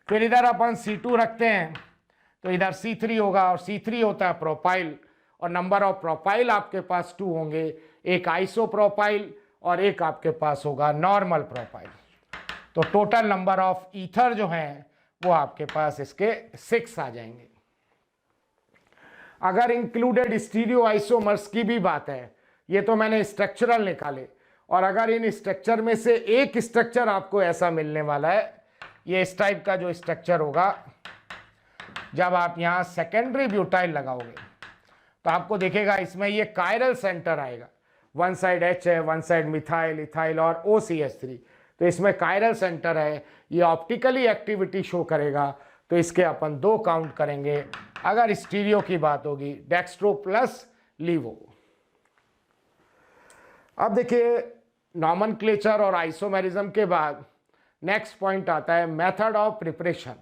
फिर इधर अपन C2 रखते हैं तो इधर C3 होगा, और C3 होता है प्रोपाइल, और नंबर ऑफ प्रोपाइल आपके पास 2 होंगे, एक आइसो प्रोपाइल और एक आपके पास होगा नॉर्मल प्रोपाइल। तो टोटल नंबर ऑफ ईथर जो हैं वो आपके पास इसके 6 आ जाएंगे। अगर इंक्लूडेड स्टीरियो आइसोमर्स की भी बात है, ये तो मैंने स्ट्रक्चरल निकाले, और अगर इन स्ट्रक्चर में से एक स्ट्रक्चर आपको ऐसा मिलने वाला है, ये इस टाइप का जो स्ट्रक्चर होगा, जब आप यहाँ सेकेंडरी ब्यूटाइल लगाओगे तो आपको दिखेगा इसमें ये कायरल सेंटर आएगा, 1 साइड H है, 1 साइड मिथाइल, इथाइल और OCH3। तो इसमें कायरल सेंटर है, ये ऑप्टिकली एक्टिविटी शो करेगा, तो इसके अपन 2 काउंट करेंगे। अगर स्टीरियो की बात होगी डेक्स्ट्रो प्लस लीवो। अब देखिए नॉमेनक्लेचर और आइसोमेरिज्म के बाद नेक्स्ट पॉइंट आता है method of preparation.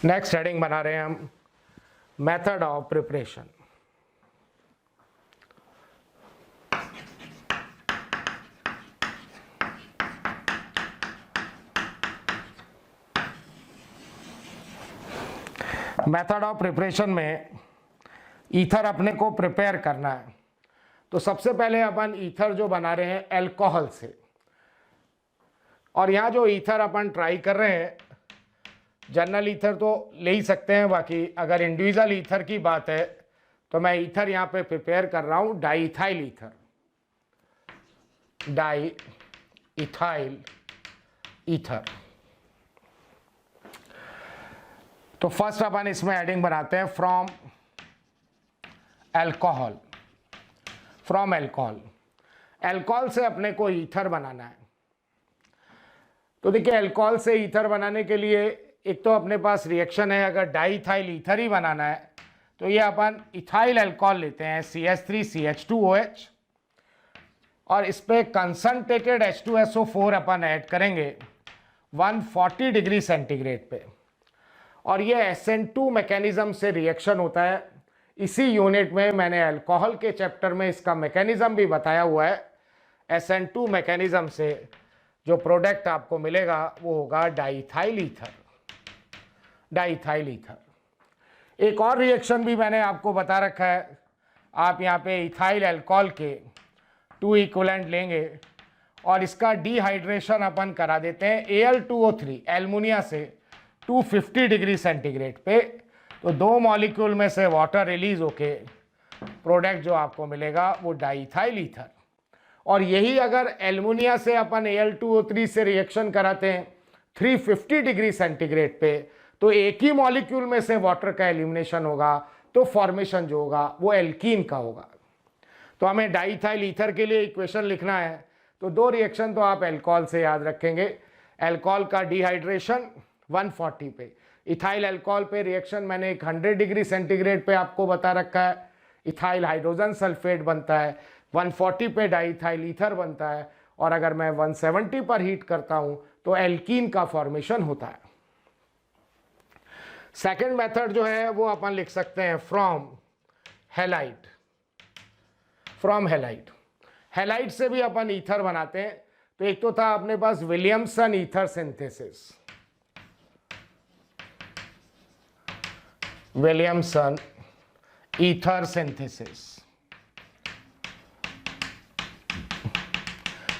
Next heading बना रहे हैं हम method of preparation. Method of preparation में ईथर अपने को प्रिपेयर करना है, तो सबसे पहले अपन ईथर जो बना रहे हैं अल्कोहल से, और यहाँ जो ईथर अपन ट्राई कर रहे हैं जनरल ईथर तो ले ही सकते हैं, बाकी अगर इंडिविजुअल ईथर की बात है तो मैं ईथर यहाँ पे प्रिपेयर कर रहा हूँ डाईइथाइल ईथर, डाईइथाइल ईथर। तो फर्स्ट अपन इसमें एडिंग बनाते हैं from alcohol, from alcohol. Alcohol से अपने को ईथर बनाना है। तो देखिए अल्कोहल से ईथर बनाने के लिए एक तो अपने पास रिएक्शन है, अगर डाईइथाइल ईथर ही बनाना है तो ये अपन इथाइल अल्कोहल लेते हैं CH3CH2OH, और इस पर कंसनट्रेटेड H2SO4 अपन ऐड करेंगे 140 डिग्री सेंटीग्रेड पे, और ये SN2 मैकेनिज्म से रिएक्शन होता है। इसी यूनिट में मैंने अल्कोहल के चैप्टर में इसका मैकेनिज्म भी बताया हुआ है। SN2 मैकेनिज्म से जो प्रोडक्ट आपको मिलेगा वो होगा डाईइथाइल ईथर, डाईइथाइल ईथर। एक और रिएक्शन भी मैंने आपको बता रखा है, आप यहाँ पे इथाइल अल्कोहल के 2 इक्विवेलेंट लेंगे और इसका डिहाइड्रेशन अपन करा देते हैं Al2O3 एल्युमिनिया से 250 डिग्री सेंटीग्रेड पे, तो 2 मॉलिक्यूल में से वाटर रिलीज होके प्रोडक्ट जो आपको मिलेगा वो डाईइथाइल ईथर। और यही अगर एल्युमिनिया से अपन Al2O3 से रिएक्शन कराते हैं 350 डिग्री सेंटीग्रेड पे, तो एक ही मॉलिक्यूल में से वाटर का एलिमिनेशन होगा, तो फॉर्मेशन जो होगा वो एल्कीन का होगा। तो हमें डाईइथाइल ईथर के लिए इक्वेशन लिखना है, तो 2 रिएक्शन तो आप अल्कोहल से याद रखेंगे। अल्कोहल का डिहाइड्रेशन 140 पे, इथाइल अल्कोहल पे रिएक्शन मैंने 100 डिग्री सेंटीग्रेड पे आपको बता रखा है, इथाइल हाइड्रोजन सल्फेट बनता है, 140 पे डाईइथाइल ईथर बनता है, और अगर मैं 170 पर हीट करता हूं तो एल्कीन का फॉर्मेशन होता है। सेकेंड मेथड जो है वो अपन लिख सकते हैं from halide, from halide. Halide से भी अपन ईथर बनाते हैं। तो एक तो था अपने पास Williamson ether synthesis, Williamson ether synthesis,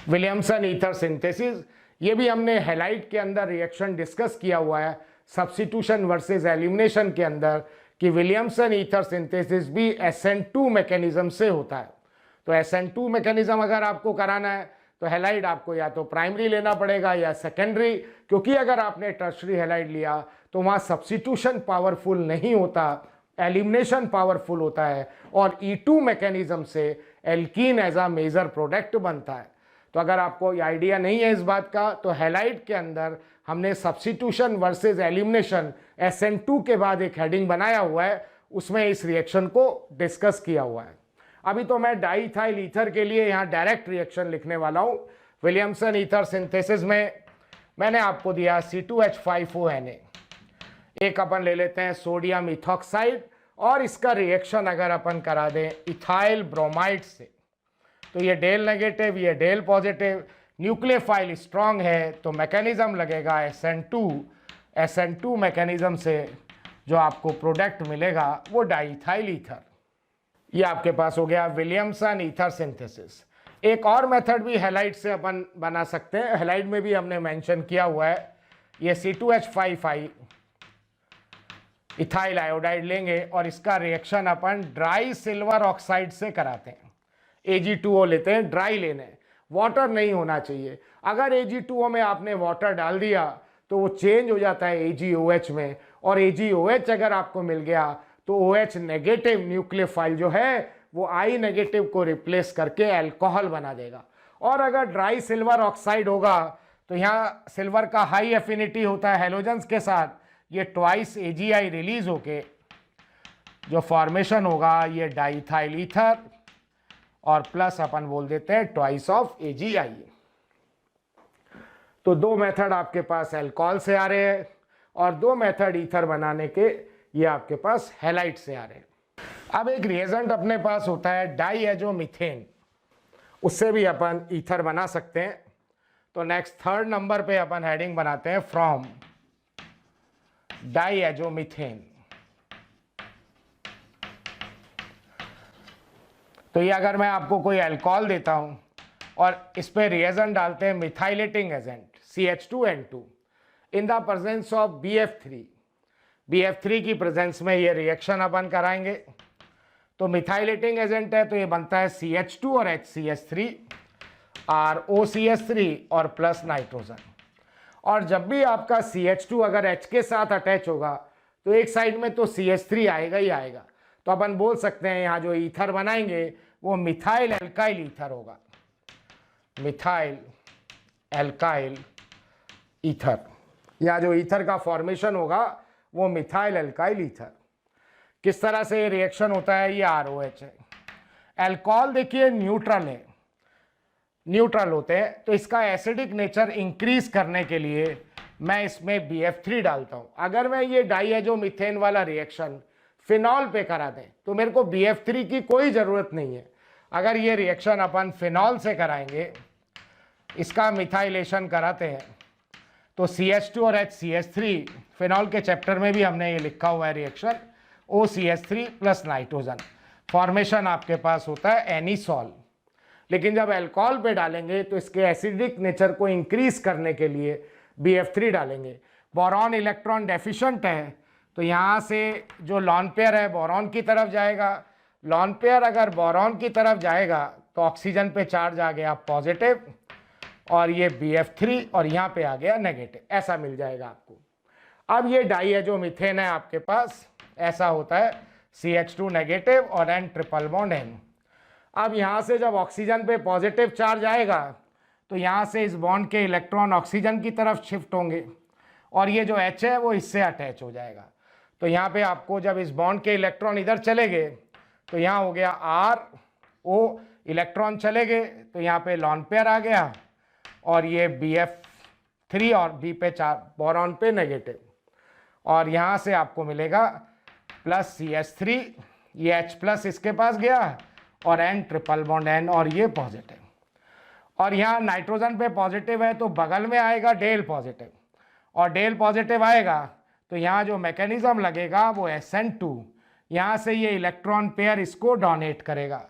Williamson ether synthesis, ये भी हमने हैलाइड के अंदर रिएक्शन डिस्कस किया हुआ है सब्स्टिट्यूशन वर्सेस एलिमिनेशन के अंदर, कि विलियमसन ईथर सिंथेसिस भी SN2 मैकेनिज्म से होता है। तो SN2 मैकेनिज्म अगर आपको कराना है तो हैलाइड आपको या तो प्राइमरी लेना पड़ेगा या सेकेंडरी, क्योंकि अगर आपने टर्शरी हैलाइड लिया तो वहाँ सब्स्टिट्यूशन पावरफुल नहीं होता, एलिमिनेशन पावरफुल होता है, और E2 मैकेनिज्म से alkene as a major product बनता है। तो अगर आपको आइडिया नहीं है इस बात का, तो हैलाइड के अंदर हमने सब्स्टिट्यूशन वर्सेस एलिमिनेशन SN2 के बाद एक हेडिंग बनाया हुआ है, उसमें इस रिएक्शन को डिस्कस किया हुआ है। अभी तो मैं डाईइथाइल ईथर के लिए यहाँ डायरेक्ट रिएक्शन लिखने वाला हूँ। विलियमसन ईथर सिंथेसिस में मैंने आपको दिया C2H5ONa, एक अपन ले लेते हैं सोडियम इथॉक्साइड, और इसका रिएक्शन अगर अपन करा दें इथाइल ब्रोमाइड से, तो ये डेल नेगेटिव, ये डेल पॉजिटिव, न्यूक्लियोफाइल स्ट्रांग है, तो मैकेनिज्म लगेगा SN2 मैकेनिज्म से जो आपको प्रोडक्ट मिलेगा वो डाईइथाइल ईथर। ये आपके पास हो गया विलियमसन ईथर सिंथेसिस। एक और मेथड भी हैलाइड से अपन बना सकते हैं, हैलाइड में भी हमने मेंशन किया हुआ है, ये C2H5I इथाइल आयोडाइड लेंगे और इसका रिएक्शन अपन ड्राई सिल्वर ऑक्साइड से कराते हैं। Ag2O लेते हैं, ड्राई लेने, वाटर नहीं होना चाहिए। अगर Ag2O में आपने वाटर डाल दिया तो वो चेंज हो जाता है AgOH में, और AgOH अगर आपको मिल गया तो OH नेगेटिव न्यूक्लियोफाइल जो है वो I नेगेटिव को रिप्लेस करके अल्कोहल बना देगा। और अगर ड्राई सिल्वर ऑक्साइड होगा तो यहाँ सिल्वर का हाई एफिनिटी होता है हेलोजन्स के साथ, ये ट्वाइस AgI रिलीज होके जो फॉर्मेशन होगा ये डाइथाइल ईथर और प्लस अपन बोल देते हैं ट्वाइस ऑफ AgI। तो दो मेथड आपके पास अल्कोहल से आ रहे हैं और दो मेथड ईथर बनाने के ये आपके पास हैलाइड से आ रहे हैं। अब एक रिएजेंट अपने पास होता है डाईएजोमीथेन, उससे भी अपन ईथर बना सकते हैं। तो नेक्स्ट थर्ड नंबर पे अपन हेडिंग बनाते हैं फ्रॉम डाईएजोमीथेन। तो ये अगर मैं आपको कोई अल्कोहल देता हूं और इस पे रिएजेंट डालते हैं methylating agent CH2N2 in the presence of BF3, BF3 की प्रेजेंस में ये रिएक्शन अपन कराएंगे। तो मिथाइलेटिंग एजेंट है तो ये बनता है CH2 और HCH3 ROCH3 और प्लस नाइट्रोजन। और जब भी आपका CH2 अगर H के साथ अटैच होगा तो एक साइड में तो CH3 आएगा ही आएगा। तो अपन बोल सकते हैं यहाँ जो ईथर बनाएंगे वो मिथाइल एल्काइल ईथर होगा, मिथाइल एल्काइल ईथर। या जो ईथर का फॉर्मेशन होगा वो मिथाइल एल्काइल ईथर। किस तरह से रिएक्शन होता है, ये ROH है। अल्कोहल देखिए न्यूट्रल है, न्यूट्रल होते हैं, तो इसका एसिडिक नेचर इंक्रीज करने के लिए मैं इसमें BF3 डालता हूं। अगर मैं ये डाईएजोमीथेन वाला रिएक्शन फिनॉल पे करा दें तो मेरे को BF3 की कोई ज़रूरत नहीं है। अगर ये रिएक्शन अपन फिनॉल से कराएंगे, इसका मिथाइलेशन कराते हैं, तो CH2 और HCH3, फिनॉल के चैप्टर में भी हमने ये लिखा हुआ है reaction, OCH3 plus nitrogen, formation आपके पास होता है एनिसॉल। लेकिन जब अल्कोहल पे डालेंगे तो इसके एसिडिक नेचर को इंक्रीज करने के लिए BF3 डालेंगे। बोरॉन इलेक्ट्रॉन डेफिशिएंट है तो यहाँ से जो लॉन पेयर है बोरॉन की तरफ जाएगा। लॉन पेयर अगर बोरॉन की तरफ जाएगा तो ऑक्सीजन पे चार्ज आ गया पॉजिटिव और ये BF3 और यहाँ पे आ गया नेगेटिव, ऐसा मिल जाएगा आपको। अब ये डाईएजोमीथेन है आपके पास, ऐसा होता है CH2 नेगेटिव और N ट्रिपल बॉन्ड N। अब यहाँ से जब ऑक्सीजन पे पॉजिटिव चार्ज आएगा तो यहाँ से इस बॉन्ड के इलेक्ट्रॉन ऑक्सीजन की तरफ शिफ्ट होंगे और ये जो H है वो इससे अटैच हो जाएगा। तो यहाँ पे आपको जब इस बॉन्ड के इलेक्ट्रॉन इधर चले गए तो यहाँ हो गया RO, इलेक्ट्रॉन चले गए तो यहाँ पे लॉन पेयर आ गया और ये BF3 और B पे चार बोरॉन पे नेगेटिव, और यहाँ से आपको मिलेगा प्लस CH3, ये H प्लस इसके पास गया और N ट्रिपल बॉन्ड N और ये पॉजिटिव। और यहाँ नाइट्रोजन पे पॉजिटिव है तो बगल में आएगा डेल पॉजिटिव, और डेल पॉजिटिव आएगा तो यहाँ जो मैकेनिज्म लगेगा वो SN2, यहाँ से ये इलेक्ट्रॉन पेयर इसको डोनेट करेगा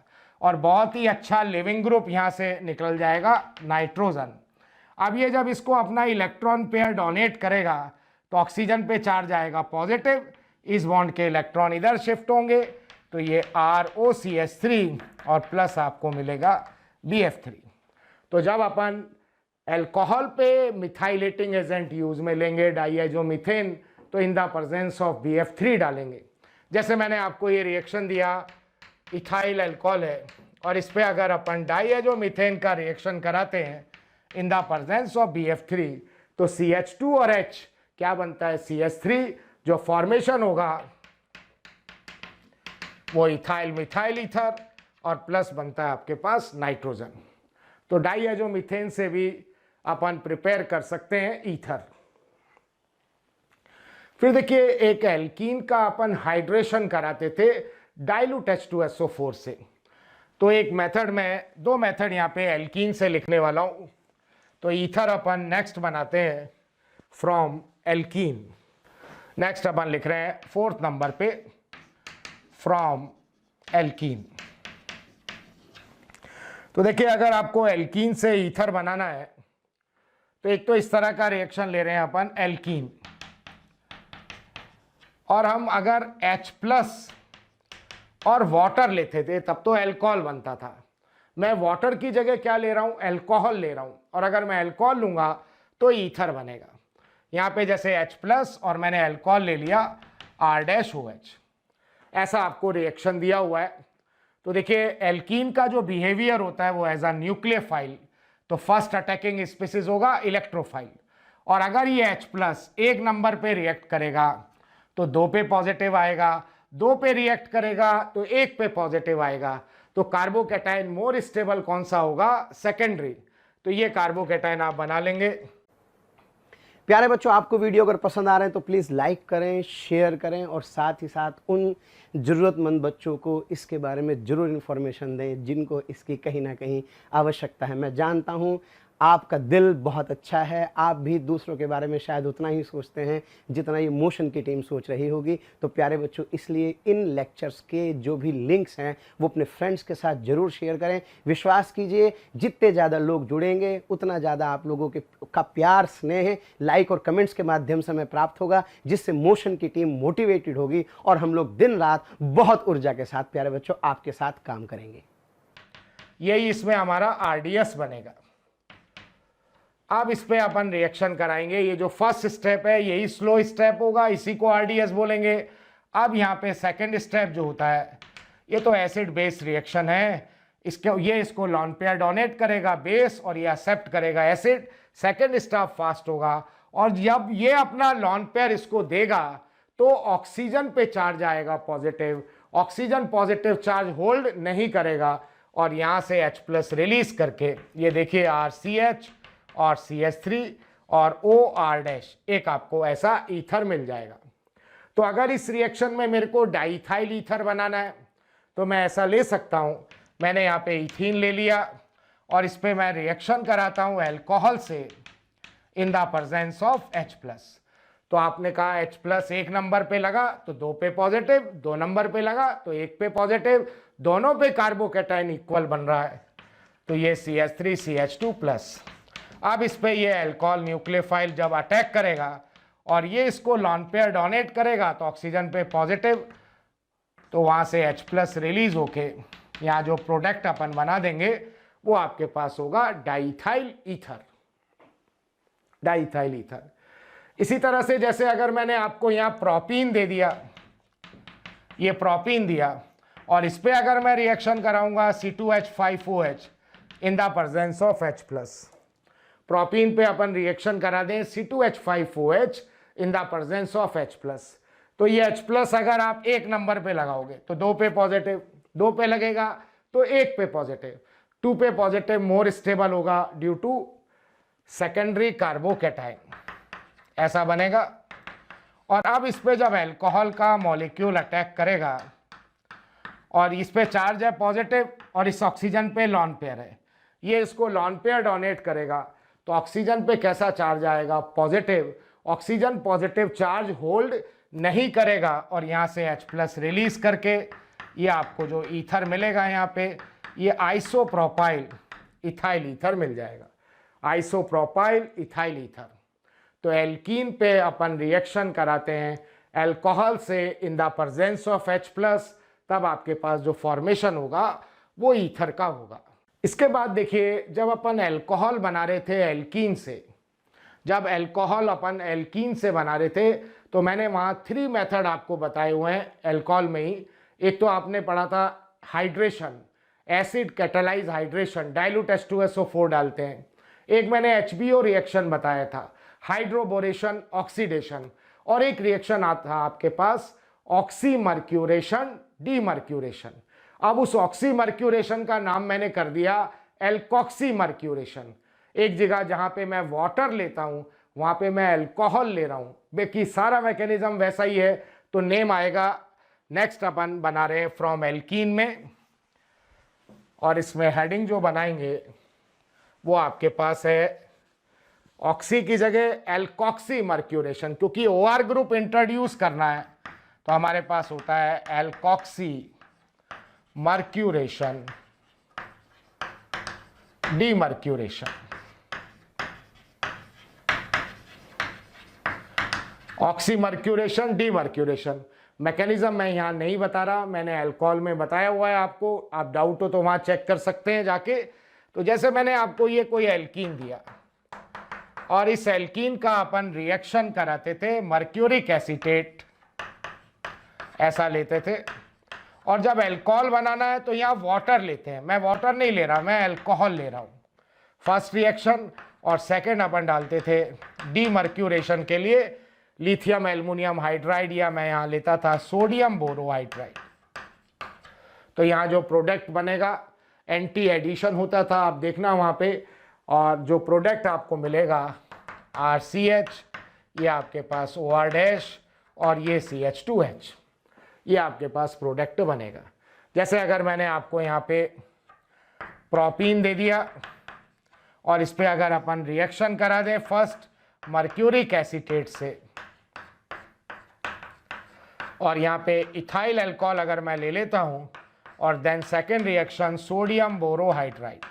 और बहुत ही अच्छा लिविंग ग्रुप यहाँ से निकल जाएगा नाइट्रोजन। अब ये जब इसको अपना इलेक्ट्रॉन पेयर डोनेट करेगा तो ऑक्सीजन पे चार्ज आएगा पॉजिटिव, इस बॉन्ड के इलेक्ट्रॉन इधर शिफ्ट होंगे तो ये ROCH3 और प्लस आपको मिलेगा BF3। तो जब अपन अल्कोहल पे मिथाइलेटिंग एजेंट यूज में लेंगे डाईएजोमीथेन तो इन द प्रेजेंस ऑफ BF3 डालेंगे। जैसे मैंने आपको ये रिएक्शन दिया, इथाइल अल्कोहल है और इस पे अगर अपन डाईएजोमीथेन का रिएक्शन कराते हैं इन द प्रेजेंस ऑफ BF3 तो CH2 और H क्या बनता है CH3, जो फॉर्मेशन होगा वो इथाइल मिथाइल ईथर और प्लस बनता है आपके पास नाइट्रोजन। तो डाईएजोमीथेन से भी अपन प्रिपेयर कर सकते हैं ईथर। फिर देखिए एक एल्कीन का अपन हाइड्रेशन कराते थे डाइल्यूट H2SO4 से। तो एक मेथड में, दो मेथड यहाँ पे एल्कीन से लिखने वाला हूँ। तो ईथर अपन नेक्स्ट बनाते हैं फ्रॉम एल्कीन। नेक्स्ट अपन लिख रहे हैं 4th नंबर पे फ्रॉम एल्कीन। तो देखिए अगर आपको एल्कीन से ईथर बनाना है तो एक तो इस तरह का रिएक्शन ले रहे हैं अपन एल्कीन, और हम अगर H प्लस और वाटर लेते थे तब तो अल्कोहल बनता था। मैं वाटर की जगह क्या ले रहा हूं, अल्कोहल ले रहा हूं, और अगर मैं अल्कोहल लूंगा तो ईथर बनेगा। यहाँ पे जैसे H प्लस और मैंने अल्कोहल ले लिया R-OH, ऐसा आपको रिएक्शन दिया हुआ है। तो देखिए एल्कीन का जो बिहेवियर होता है वो एज अ न्यूक्लियोफाइल, तो फर्स्ट अटैकिंग स्पीसीज होगा इलेक्ट्रोफाइल। और अगर ये H+ एक नंबर पे रिएक्ट करेगा तो 2 पे पॉजिटिव आएगा, 2 पे रिएक्ट करेगा तो 1 पे पॉजिटिव आएगा। तो कार्बोकैटायन मोर स्टेबल कौन सा होगा? सेकेंडरी। तो ये कार्बोकैटायन आप बना लेंगे। प्यारे बच्चों, आपको वीडियो अगर पसंद आ रहे हैं तो प्लीज़ लाइक करें, शेयर करें और साथ ही साथ उन ज़रूरतमंद बच्चों को इसके बारे में ज़रूर इन्फॉर्मेशन दें जिनको इसकी कहीं ना कहीं आवश्यकता है। मैं जानता हूं आपका दिल बहुत अच्छा है, आप भी दूसरों के बारे में शायद उतना ही सोचते हैं जितना ये मोशन की टीम सोच रही होगी। तो प्यारे बच्चों, इसलिए इन लेक्चर्स के जो भी लिंक्स हैं वो अपने फ्रेंड्स के साथ ज़रूर शेयर करें। विश्वास कीजिए, जितने ज़्यादा लोग जुड़ेंगे उतना ज़्यादा आप लोगों का प्यार, स्नेह, लाइक और कमेंट्स के माध्यम से हमें प्राप्त होगा, जिससे मोशन की टीम मोटिवेटेड होगी और हम लोग दिन रात बहुत ऊर्जा के साथ प्यारे बच्चों आपके साथ काम करेंगे। यही इसमें हमारा RDS बनेगा। अब इस पे अपन रिएक्शन कराएंगे। ये जो फर्स्ट स्टेप है यही स्लो स्टेप होगा, इसी को RDS बोलेंगे। अब यहाँ पे सेकंड स्टेप जो होता है, ये तो एसिड बेस रिएक्शन है। ये इसको लॉन पेयर डोनेट करेगा बेस और ये एक्सेप्ट करेगा एसिड। सेकंड स्टेप फास्ट होगा और जब ये अपना लॉन पेयर इसको देगा तो ऑक्सीजन पे चार्ज आएगा positive. Oxygen positive charge hold नहीं करेगा और यहाँ से H+ रिलीज करके ये देखिए RCH और CH3 और OR- एक आपको ऐसा ईथर मिल जाएगा। तो अगर इस रिएक्शन में मेरे को डाइथाइल ईथर बनाना है तो मैं ऐसा ले सकता हूं। मैंने यहाँ पे इथीन ले लिया और इस पे मैं रिएक्शन कराता हूं अल्कोहल से इन द प्रेजेंस ऑफ H+। तो आपने कहा H+ एक नंबर पे लगा तो 2 पे पॉजिटिव, 2 नंबर पे लगा तो 1 पे पॉजिटिव, दोनों पे कार्बोकैटायन इक्वल बन रहा है। तो ये CH3 CH2+। अब इस पे ये अल्कोहल न्यूक्लियोफाइल जब अटैक करेगा और ये इसको लॉन पेयर डोनेट करेगा तो ऑक्सीजन पे पॉजिटिव, तो वहाँ से H+ रिलीज होके यहाँ जो प्रोडक्ट अपन बना देंगे वो आपके पास होगा डाइथाइल ईथर। Diethyl ether. इसी तरह से जैसे अगर मैंने आपको यहाँ प्रोपीन दे दिया, ये प्रोपीन दिया और इस पे अगर मैं रिएक्शन कराऊंगा C2H5OH in the presence of H+। Propene पे अपन रिएक्शन करा दें C2H5OH in the presence of H+। तो ये H+ अगर आप 1 नंबर पे लगाओगे तो 2 पे पॉजिटिव, 2 पे लगेगा तो 1 पे पॉजिटिव, 2 पे पॉजिटिव मोर स्टेबल होगा ड्यू टू सेकेंडरी कार्बोकैटायन, ऐसा बनेगा। और अब इस पे जब अल्कोहल का मॉलिक्यूल अटैक करेगा और इस पे चार्ज है पॉजिटिव और इस ऑक्सीजन पे लॉन पेयर है, ये इसको लॉन पेयर डोनेट करेगा तो ऑक्सीजन पे कैसा चार्ज आएगा? Positive. Oxygen positive charge hold नहीं करेगा और यहाँ से H+ रिलीज करके ये आपको जो ईथर मिलेगा यहाँ पे ये आइसोप्रोपाइल इथाइल ईथर मिल जाएगा। Isopropyl ethyl ether. तो एल्कीन पे अपन रिएक्शन कराते हैं अल्कोहल से इन द प्रेजेंस ऑफ H+, तब आपके पास जो फॉर्मेशन होगा वो ईथर का होगा। इसके बाद देखिए, जब अपन अल्कोहल बना रहे थे एल्कीन से, जब अल्कोहल अपन एल्कीन से बना रहे थे तो मैंने वहाँ 3 मेथड आपको बताए हुए हैं अल्कोहल में ही। एक तो आपने पढ़ा था hydration, acid catalyse hydration, dilute H2SO4 डालते हैं। एक मैंने HBO रिएक्शन बताया था, हाइड्रोबोरेशन ऑक्सीडेशन। और एक रिएक्शन आता था आपके पास ऑक्सीमर्क्यूरेशन डीमर्क्यूरेशन। अब उस ऑक्सीमर्क्यूरेशन का नाम मैंने कर दिया एल्कोक्सीमर्क्यूरेशन। एक जगह जहां पे मैं वाटर लेता हूं वहां पे मैं अल्कोहल ले रहा हूं, बाकी सारा मैकेनिज्म वैसा ही है, तो नेम आएगा। नेक्स्ट अपन बना रहे हैं फ्रॉम एल्कीन में, और इसमें हेडिंग जो बनाएंगे वो आपके पास है ऑक्सी की जगह एल्कोक्सीमर्क्यूरेशन, क्योंकि OR ग्रुप इंट्रोड्यूस करना है तो हमारे पास होता है alkoxy mercuration demercuration. Oxymercuration demercuration mechanism मैं यहां नहीं बता रहा, मैंने अल्कोहल में बताया हुआ है आपको, आप डाउट हो तो वहां चेक कर सकते हैं जाके। तो जैसे मैंने आपको ये कोई एल्कीन दिया और इस एल्कीन का अपन रिएक्शन कराते थे मर्क्यूरिक एसीटेट, ऐसा लेते थे। और जब अल्कोहल बनाना है तो यहाँ वाटर लेते हैं, मैं वाटर नहीं ले रहा, मैं अल्कोहल ले रहा हूँ। फर्स्ट रिएक्शन, और सेकंड अपन डालते थे डीमर्क्यूरेशन के लिए लिथियम एल्युमिनियम हाइड्राइड, या मैं यहाँ लेता था सोडियम बोरोहाइड्राइड। तो यहाँ जो प्रोडक्ट बनेगा एंटी एडिशन होता था, आप देखना वहाँ पे, और जो प्रोडक्ट आपको मिलेगा RCH, ये आपके पास OR- और ये CH2H, ये आपके पास प्रोडक्ट बनेगा। जैसे अगर मैंने आपको यहाँ पे प्रोपीन दे दिया और इस पे अगर अपन रिएक्शन करा दें फर्स्ट मर्क्यूरिक एसीटेट से, और यहाँ पे इथाइल अल्कोहल अगर मैं ले लेता हूँ, और then second reaction sodium borohydride,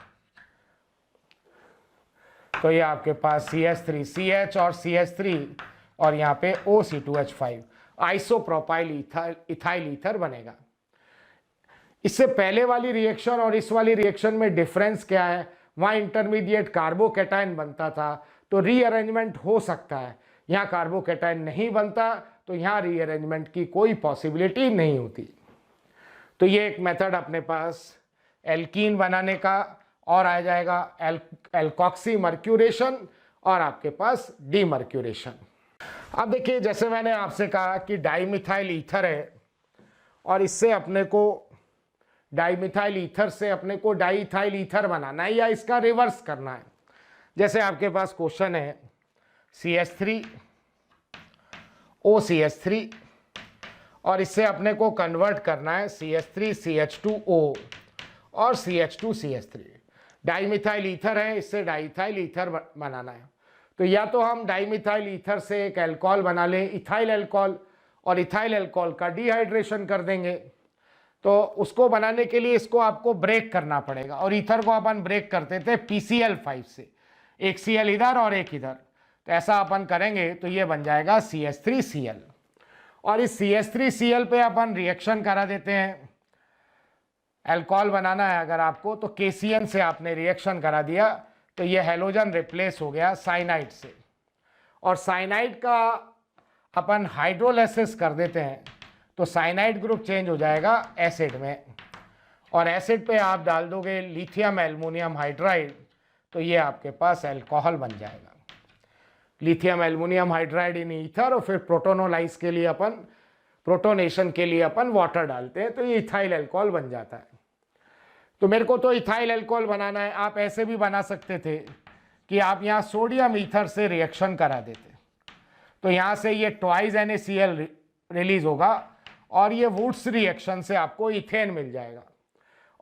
तो ये आपके पास CH3CH और CH3 और यहाँ पे OC2H5 आइसोप्रोपाइल इथाइल ईथर बनेगा। इससे पहले वाली रिएक्शन और इस वाली रिएक्शन में डिफरेंस क्या है? वहाँ इंटरमीडिएट कार्बोकैटायन बनता था, तो रीअरेंजमेंट हो सकता है। यहाँ कार्बोकैटायन नहीं बनता, तो यहाँ रीअरेंजमेंट की कोई पॉसिबिलिटी नहीं होती। तो ये एक मेथड अपने पास एल्कीन बनाने का, और आ जाएगा एल्कॉक्सी मर्क्यूरेशन और आपके पास डीमर्क्यूरेशन। अब देखिए, जैसे मैंने आपसे कहा कि डाइमिथाइल ईथर है, और इससे अपने को डाइमिथाइल ईथर से अपने को डाइइथाइल ईथर बनाना है या इसका रिवर्स करना है। जैसे आपके पास क्वेश्चन है CH3 OCH3, और इससे अपने को कन्वर्ट करना है CH3 CH2O और CH2 CH3। डाइमिथाइल ईथर है, इससे डाइइथाइल ईथर बनाना है। तो या तो हम डाइमिथाइल ईथर से एक अल्कोहल बना लें इथाइल अल्कोहल, और इथाइल अल्कोहल का डिहाइड्रेशन कर देंगे। तो उसको बनाने के लिए इसको आपको ब्रेक करना पड़ेगा, और ईथर को अपन ब्रेक करते थे PCl5 से, एक Cl इधर और एक इधर। तो ऐसा अपन करेंगे तो ये बन जाएगा CH3Cl, और इस CH3Cl पे अपन रिएक्शन करा देते हैं। अल्कोहल बनाना है अगर आपको, तो KCN से आपने रिएक्शन करा दिया, तो ये हेलोजन रिप्लेस हो गया साइनाइड से, और साइनाइड का अपन हाइड्रोलाइसिस कर देते हैं, तो साइनाइड ग्रुप चेंज हो जाएगा एसिड में, और एसिड पे आप डाल दोगे लिथियम एल्युमिनियम हाइड्राइड, तो ये आपके पास अल्कोहल बन जाएगा। Lithium aluminium hydride in ether, और फिर प्रोटोनोलाइज के लिए अपन, प्रोटोनेशन के लिए अपन वाटर डालते हैं, तो ये इथाइल अल्कोहल बन जाता है। तो मेरे को तो इथाइल अल्कोहल बनाना है। आप ऐसे भी बना सकते थे कि आप यहाँ सोडियम ईथर से रिएक्शन करा देते, तो यहाँ से ये ट्वाइस NaCl रिलीज होगा, और ये वुड्स रिएक्शन से आपको इथेन मिल जाएगा।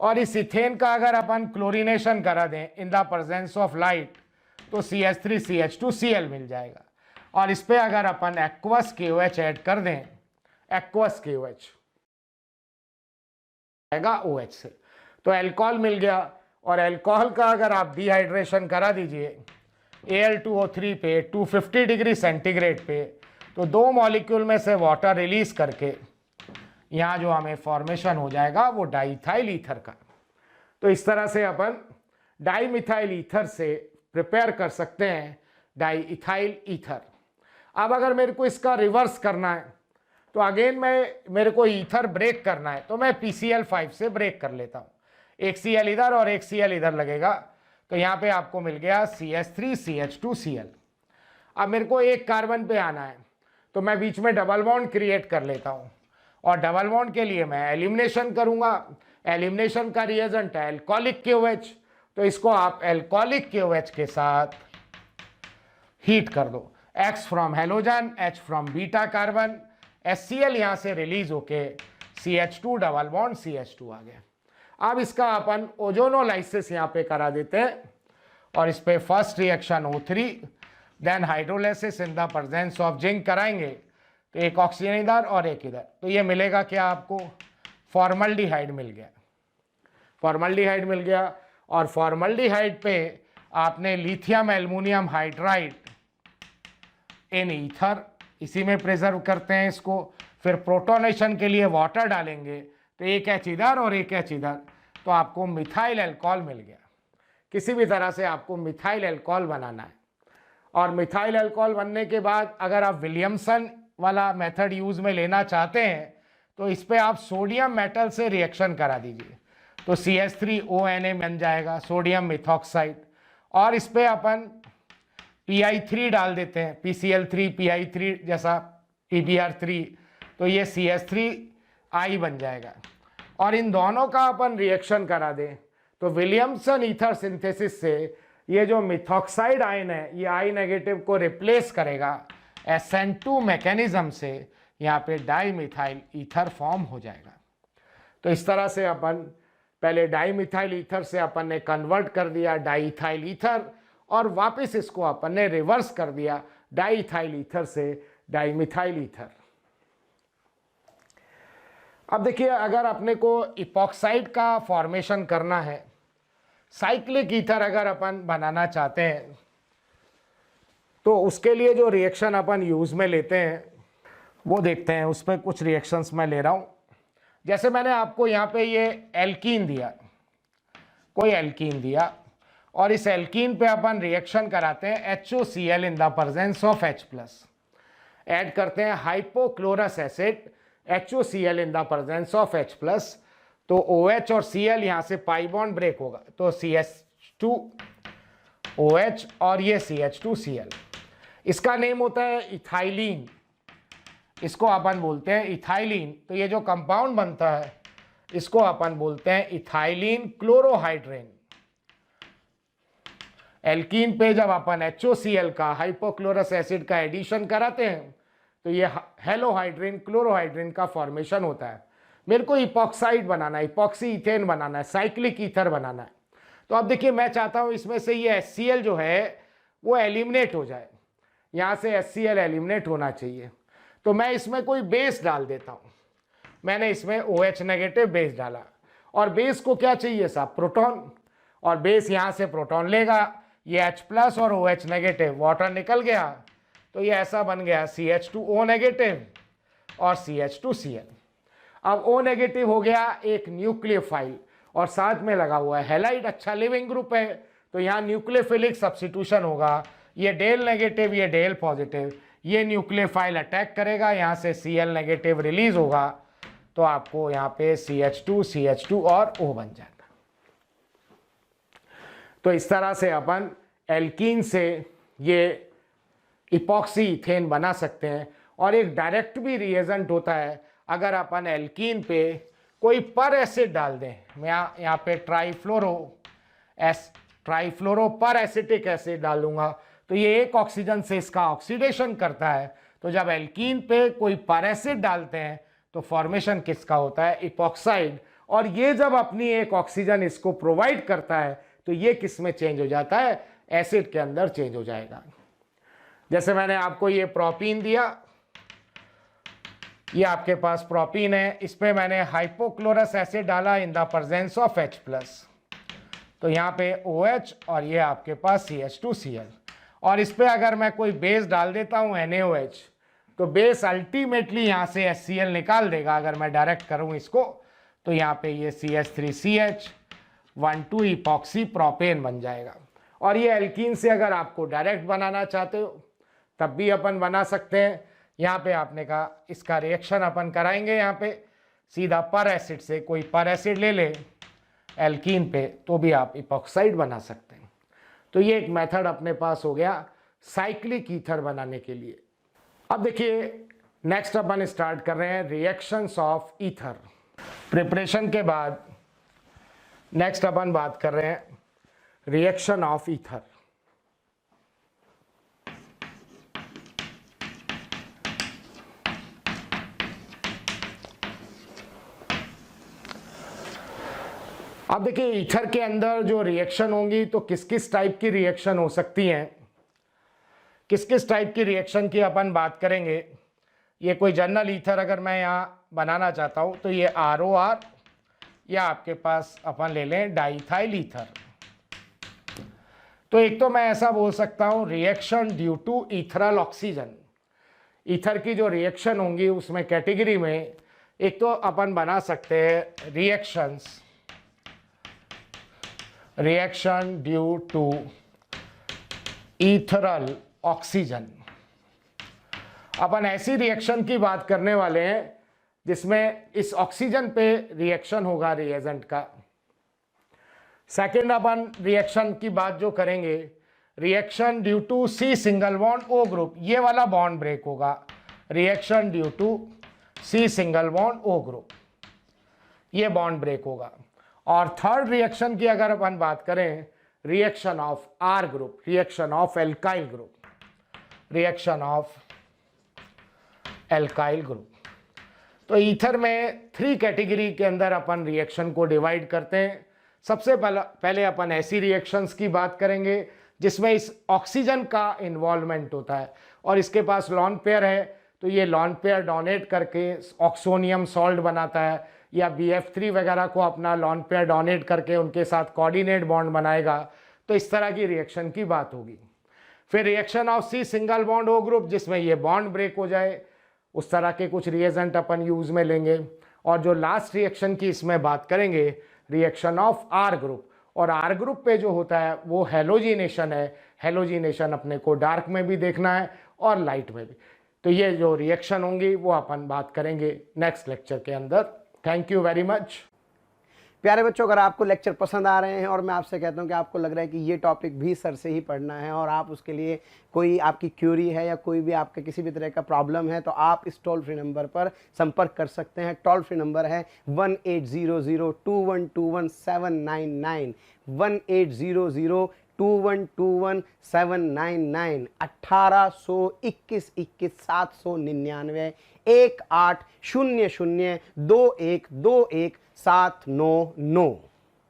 और इस इथेन का अगर अपन क्लोरीनेशन करा दें इन द प्रेजेंस ऑफ लाइट, तो CH3CH2Cl मिल जाएगा। और इस पे अगर अपन एक्वस KOH ऐड कर दें, एक्वस KOH आएगा OH से, तो अल्कोहल मिल गया। और अल्कोहल का अगर आप डिहाइड्रेशन करा दीजिए Al2O3 पे 250 डिग्री सेंटीग्रेड पे, तो 2 मॉलिक्यूल में से वाटर रिलीज करके यहाँ जो हमें फॉर्मेशन हो जाएगा वो डाइइथाइल ईथर का। तो इस तरह से अपन डाइमिथाइल ईथर से प्रिपेयर कर सकते हैं डाइइथाइल ईथर। अब अगर मेरे को इसका रिवर्स करना है, तो अगेन मेरे को ईथर ब्रेक करना है, तो मैं PCl5 से ब्रेक कर लेता हूँ। एक Cl इधर और एक Cl इधर लगेगा, तो यहाँ पे आपको मिल गया CH3CH2Cl। अब मेरे को एक कार्बन पे आना है, तो मैं बीच में डबल बॉन्ड क्रिएट कर लेता हूँ, और डबल बॉन्ड के लिए मैं एलिमिनेशन करूँगा। एलिमिनेशन का रिएजेंट है अल्कोहलिक KOH, तो इसको आप अल्कोहलिक KOH के साथ हीट कर दो। X from halogen, H from beta carbon, HCl यहाँ से रिलीज होके CH2 डबल बॉन्ड CH2 आ गया। अब इसका अपन ओजोनोलाइसिस यहाँ पे करा देते हैं, और इस पे first reaction O3, then hydrolysis in the presence of zinc कराएंगे, तो एक ऑक्सीजन इधर और एक इधर, तो ये मिलेगा क्या आपको? फॉर्मल्डिहाइड मिल गया। फॉर्मल्डिहाइड मिल गया, और फॉर्मल्डिहाइड पे आपने lithium aluminium hydride in ether, इसी में प्रिजर्व करते हैं इसको। फिर प्रोटोनेशन के लिए वाटर डालेंगे, तो एक H इधर और एक H इधर, तो आपको मिथाइल अल्कोहल मिल गया। किसी भी तरह से आपको मिथाइल अल्कोहल बनाना है, और मिथाइल अल्कोहल बनने के बाद अगर आप विलियमसन वाला मेथड यूज में लेना चाहते हैं, तो इस पे आप सोडियम मेटल से रिएक्शन करा दीजिए, तो CH3ONA बन जाएगा, सोडियम मिथॉक्साइड, और इस पे अपन PI3 डाल देते हैं, PCl3 PI3 जैसा PBr3, तो ये CH3I बन जाएगा। और इन दोनों का अपन रिएक्शन करा दें तो विलियमसन ईथर सिंथेसिस से ये जो मिथॉक्साइड आयन है ये I नेगेटिव को रिप्लेस करेगा SN2 मैकेनिज्म से, यहाँ पे डाईमिथाइल ईथर फॉर्म हो जाएगा। तो इस तरह से अपन पहले डाईमिथाइल ईथर से अपन ने कन्वर्ट कर दिया डाईइथाइल ईथर, और वापस इसको अपन ने रिवर्स कर दिया डाईइथाइल ईथर से डाईमिथाइल ईथर। अब देखिए, अगर अपने को इपॉक्साइड का फॉर्मेशन करना है, साइक्लिक ईथर अगर अपन बनाना चाहते हैं, तो उसके लिए जो रिएक्शन अपन यूज में लेते हैं वो देखते हैं। उस पर कुछ रिएक्शंस मैं ले रहा हूँ। जैसे मैंने आपको यहाँ पे ये एल्कीन दिया, कोई एल्कीन दिया, और इस एल्कीन पे अपन रिएक्शन कराते हैं HOCl in the presence of H+, add करते हैं hypochlorous acid HOCl in the presence of H+, तो OH और Cl यहाँ से पाई बॉन्ड ब्रेक होगा, तो CH2OH और ये CH2Cl। इसका नेम होता है इथाइलिन, इसको अपन बोलते हैं इथाइलिन। तो ये जो कंपाउंड बनता है इसको अपन बोलते हैं इथाइलिन क्लोरोहाइड्रेन। एल्कीन पे जब अपन HOCl का हाइपोक्लोरस एसिड का एडिशन कराते हैं तो ये हेलोहाइड्रेन क्लोरोहाइड्रेन का फॉर्मेशन होता है। मेरे को इपॉक्साइड बनाना है, इपॉक्सी इथेन बनाना है, साइक्लिक ईथर बनाना है। तो अब देखिए, मैं चाहता हूं इसमें से ये HCl जो है वो एलिमिनेट हो जाए, यहाँ से HCl एलिमिनेट होना चाहिए। तो मैं इसमें कोई बेस डाल देता हूँ। मैंने इसमें OH नेगेटिव बेस डाला, और बेस को क्या चाहिए साहब, प्रोटॉन, और बेस यहाँ से प्रोटॉन लेगा, ये H+ और OH नेगेटिव, वाटर निकल गया, तो ये ऐसा बन गया CH2O नेगेटिव और CH2Cl। अब O नेगेटिव हो गया एक न्यूक्लियोफाइल, और साथ में लगा हुआ है हैलाइड, अच्छा लिविंग ग्रुप है, तो यहाँ न्यूक्लियोफिलिक सब्स्टिट्यूशन होगा, ये डेल नेगेटिव ये डेल पॉजिटिव, ये न्यूक्लियोफाइल अटैक करेगा, यहाँ से Cl नेगेटिव रिलीज होगा, तो आपको यहाँ पे CH2 और O बन जाएगा। तो इस तरह से अपन एल्कीन से ये इपॉक्सी इथेन बना सकते हैं। और एक डायरेक्ट भी रिएजेंट होता है, अगर अपन एल्कीन पे कोई पर एसिड डाल दें, मैं यहाँ पे ट्राइफ्लोरो पर एसिटिक एसिड डालूंगा, तो ये एक ऑक्सीजन से इसका ऑक्सीडेशन करता है। तो जब एल्कीन पे कोई पर एसिड डालते हैं तो फॉर्मेशन किसका होता है, इपॉक्साइड, और ये जब अपनी एक ऑक्सीजन इसको प्रोवाइड करता है तो ये किस में चेंज हो जाता है, एसिड के अंदर चेंज हो जाएगा। जैसे मैंने आपको ये प्रोपीन दिया, ये आपके पास प्रोपीन है, इस पे मैंने हाइपोक्लोरस एसिड डाला इन द प्रेजेंस ऑफ H+, तो यहाँ पे OH और ये आपके पास CH2Cl, और इस पे अगर मैं कोई बेस डाल देता हूँ NaOH, तो बेस अल्टीमेटली यहाँ से HCl निकाल देगा। अगर मैं डायरेक्ट करूँ इसको तो यहाँ पे ये CH3CH12 इपॉक्सी प्रोपेन बन जाएगा। और ये एल्कीन से अगर आपको डायरेक्ट बनाना चाहते हो तब भी अपन बना सकते हैं। यहाँ पे आपने कहा इसका रिएक्शन अपन कराएंगे, यहाँ पे सीधा पर एसिड से कोई पर एसिड ले ले एल्कीन पे तो भी आप इपॉक्साइड बना सकते हैं। तो ये एक मेथड अपने पास हो गया साइक्लिक ईथर बनाने के लिए। अब देखिए, नेक्स्ट अपन स्टार्ट कर रहे हैं रिएक्शंस ऑफ ईथर। प्रिपरेशन के बाद नेक्स्ट अपन बात कर रहे हैं रिएक्शन ऑफ ईथर। अब देखिए, ईथर के अंदर जो रिएक्शन होंगी तो किस किस टाइप की रिएक्शन हो सकती हैं, किस किस टाइप की रिएक्शन की अपन बात करेंगे। ये कोई जनरल ईथर अगर मैं यहाँ बनाना चाहता हूँ तो ये ROR, या आपके पास अपन ले लें डाईइथाइल ईथर। तो एक तो मैं ऐसा बोल सकता हूँ reaction due to ethereal oxygen. Ether की जो रिएक्शन होंगी उसमें कैटेगरी में एक तो अपन बना सकते हैं reaction due to ethereal oxygen. अपन ऐसी रिएक्शन की बात करने वाले हैं जिसमें इस ऑक्सीजन पे रिएक्शन होगा रिएजेंट का। सेकेंड अपन रिएक्शन की बात जो करेंगे, reaction due to C single bond O group, ये वाला बॉन्ड ब्रेक होगा। Reaction due to C single bond O group, ये बॉन्ड ब्रेक होगा। और थर्ड रिएक्शन की अगर अपन बात करें, reaction of R group, reaction of alkyl group, reaction of alkyl group. तो ईथर में 3 कैटेगरी के अंदर अपन रिएक्शन को डिवाइड करते हैं। सबसे पहले अपन ऐसी रिएक्शंस की बात करेंगे जिसमें इस ऑक्सीजन का इन्वॉल्वमेंट होता है और इसके पास लॉन पेयर है, तो ये लॉन पेयर डोनेट करके ऑक्सोनियम सॉल्ट बनाता है, या BF3 वगैरह को अपना लॉन पेयर डोनेट करके उनके साथ कोऑर्डिनेट बॉन्ड बनाएगा। तो इस तरह की रिएक्शन की बात होगी। फिर reaction of C single bond O group, जिसमें ये बॉन्ड ब्रेक हो जाए, उस तरह के कुछ रिएजेंट अपन यूज में लेंगे। और जो लास्ट रिएक्शन की इसमें बात करेंगे, रिएक्शन ऑफ आर ग्रुप, और आर ग्रुप पे जो होता है वो हेलोजिनेशन है। हेलोजिनेशन अपने को डार्क में भी देखना है और लाइट में भी। तो ये जो रिएक्शन होंगी वो अपन बात करेंगे नेक्स्ट लेक्चर के अंदर। Thank you very much. प्यारे बच्चों, अगर आपको लेक्चर पसंद आ रहे हैं और मैं आपसे कहता हूं कि आपको लग रहा है कि ये टॉपिक भी सर से ही पढ़ना है और आप उसके लिए कोई आपकी क्यूरी है या कोई भी आपके किसी भी तरह का प्रॉब्लम है, तो आप इस टोल फ्री नंबर पर संपर्क कर सकते हैं। टोल फ्री नंबर है 18002121 18002121 1821 799 18002121 799।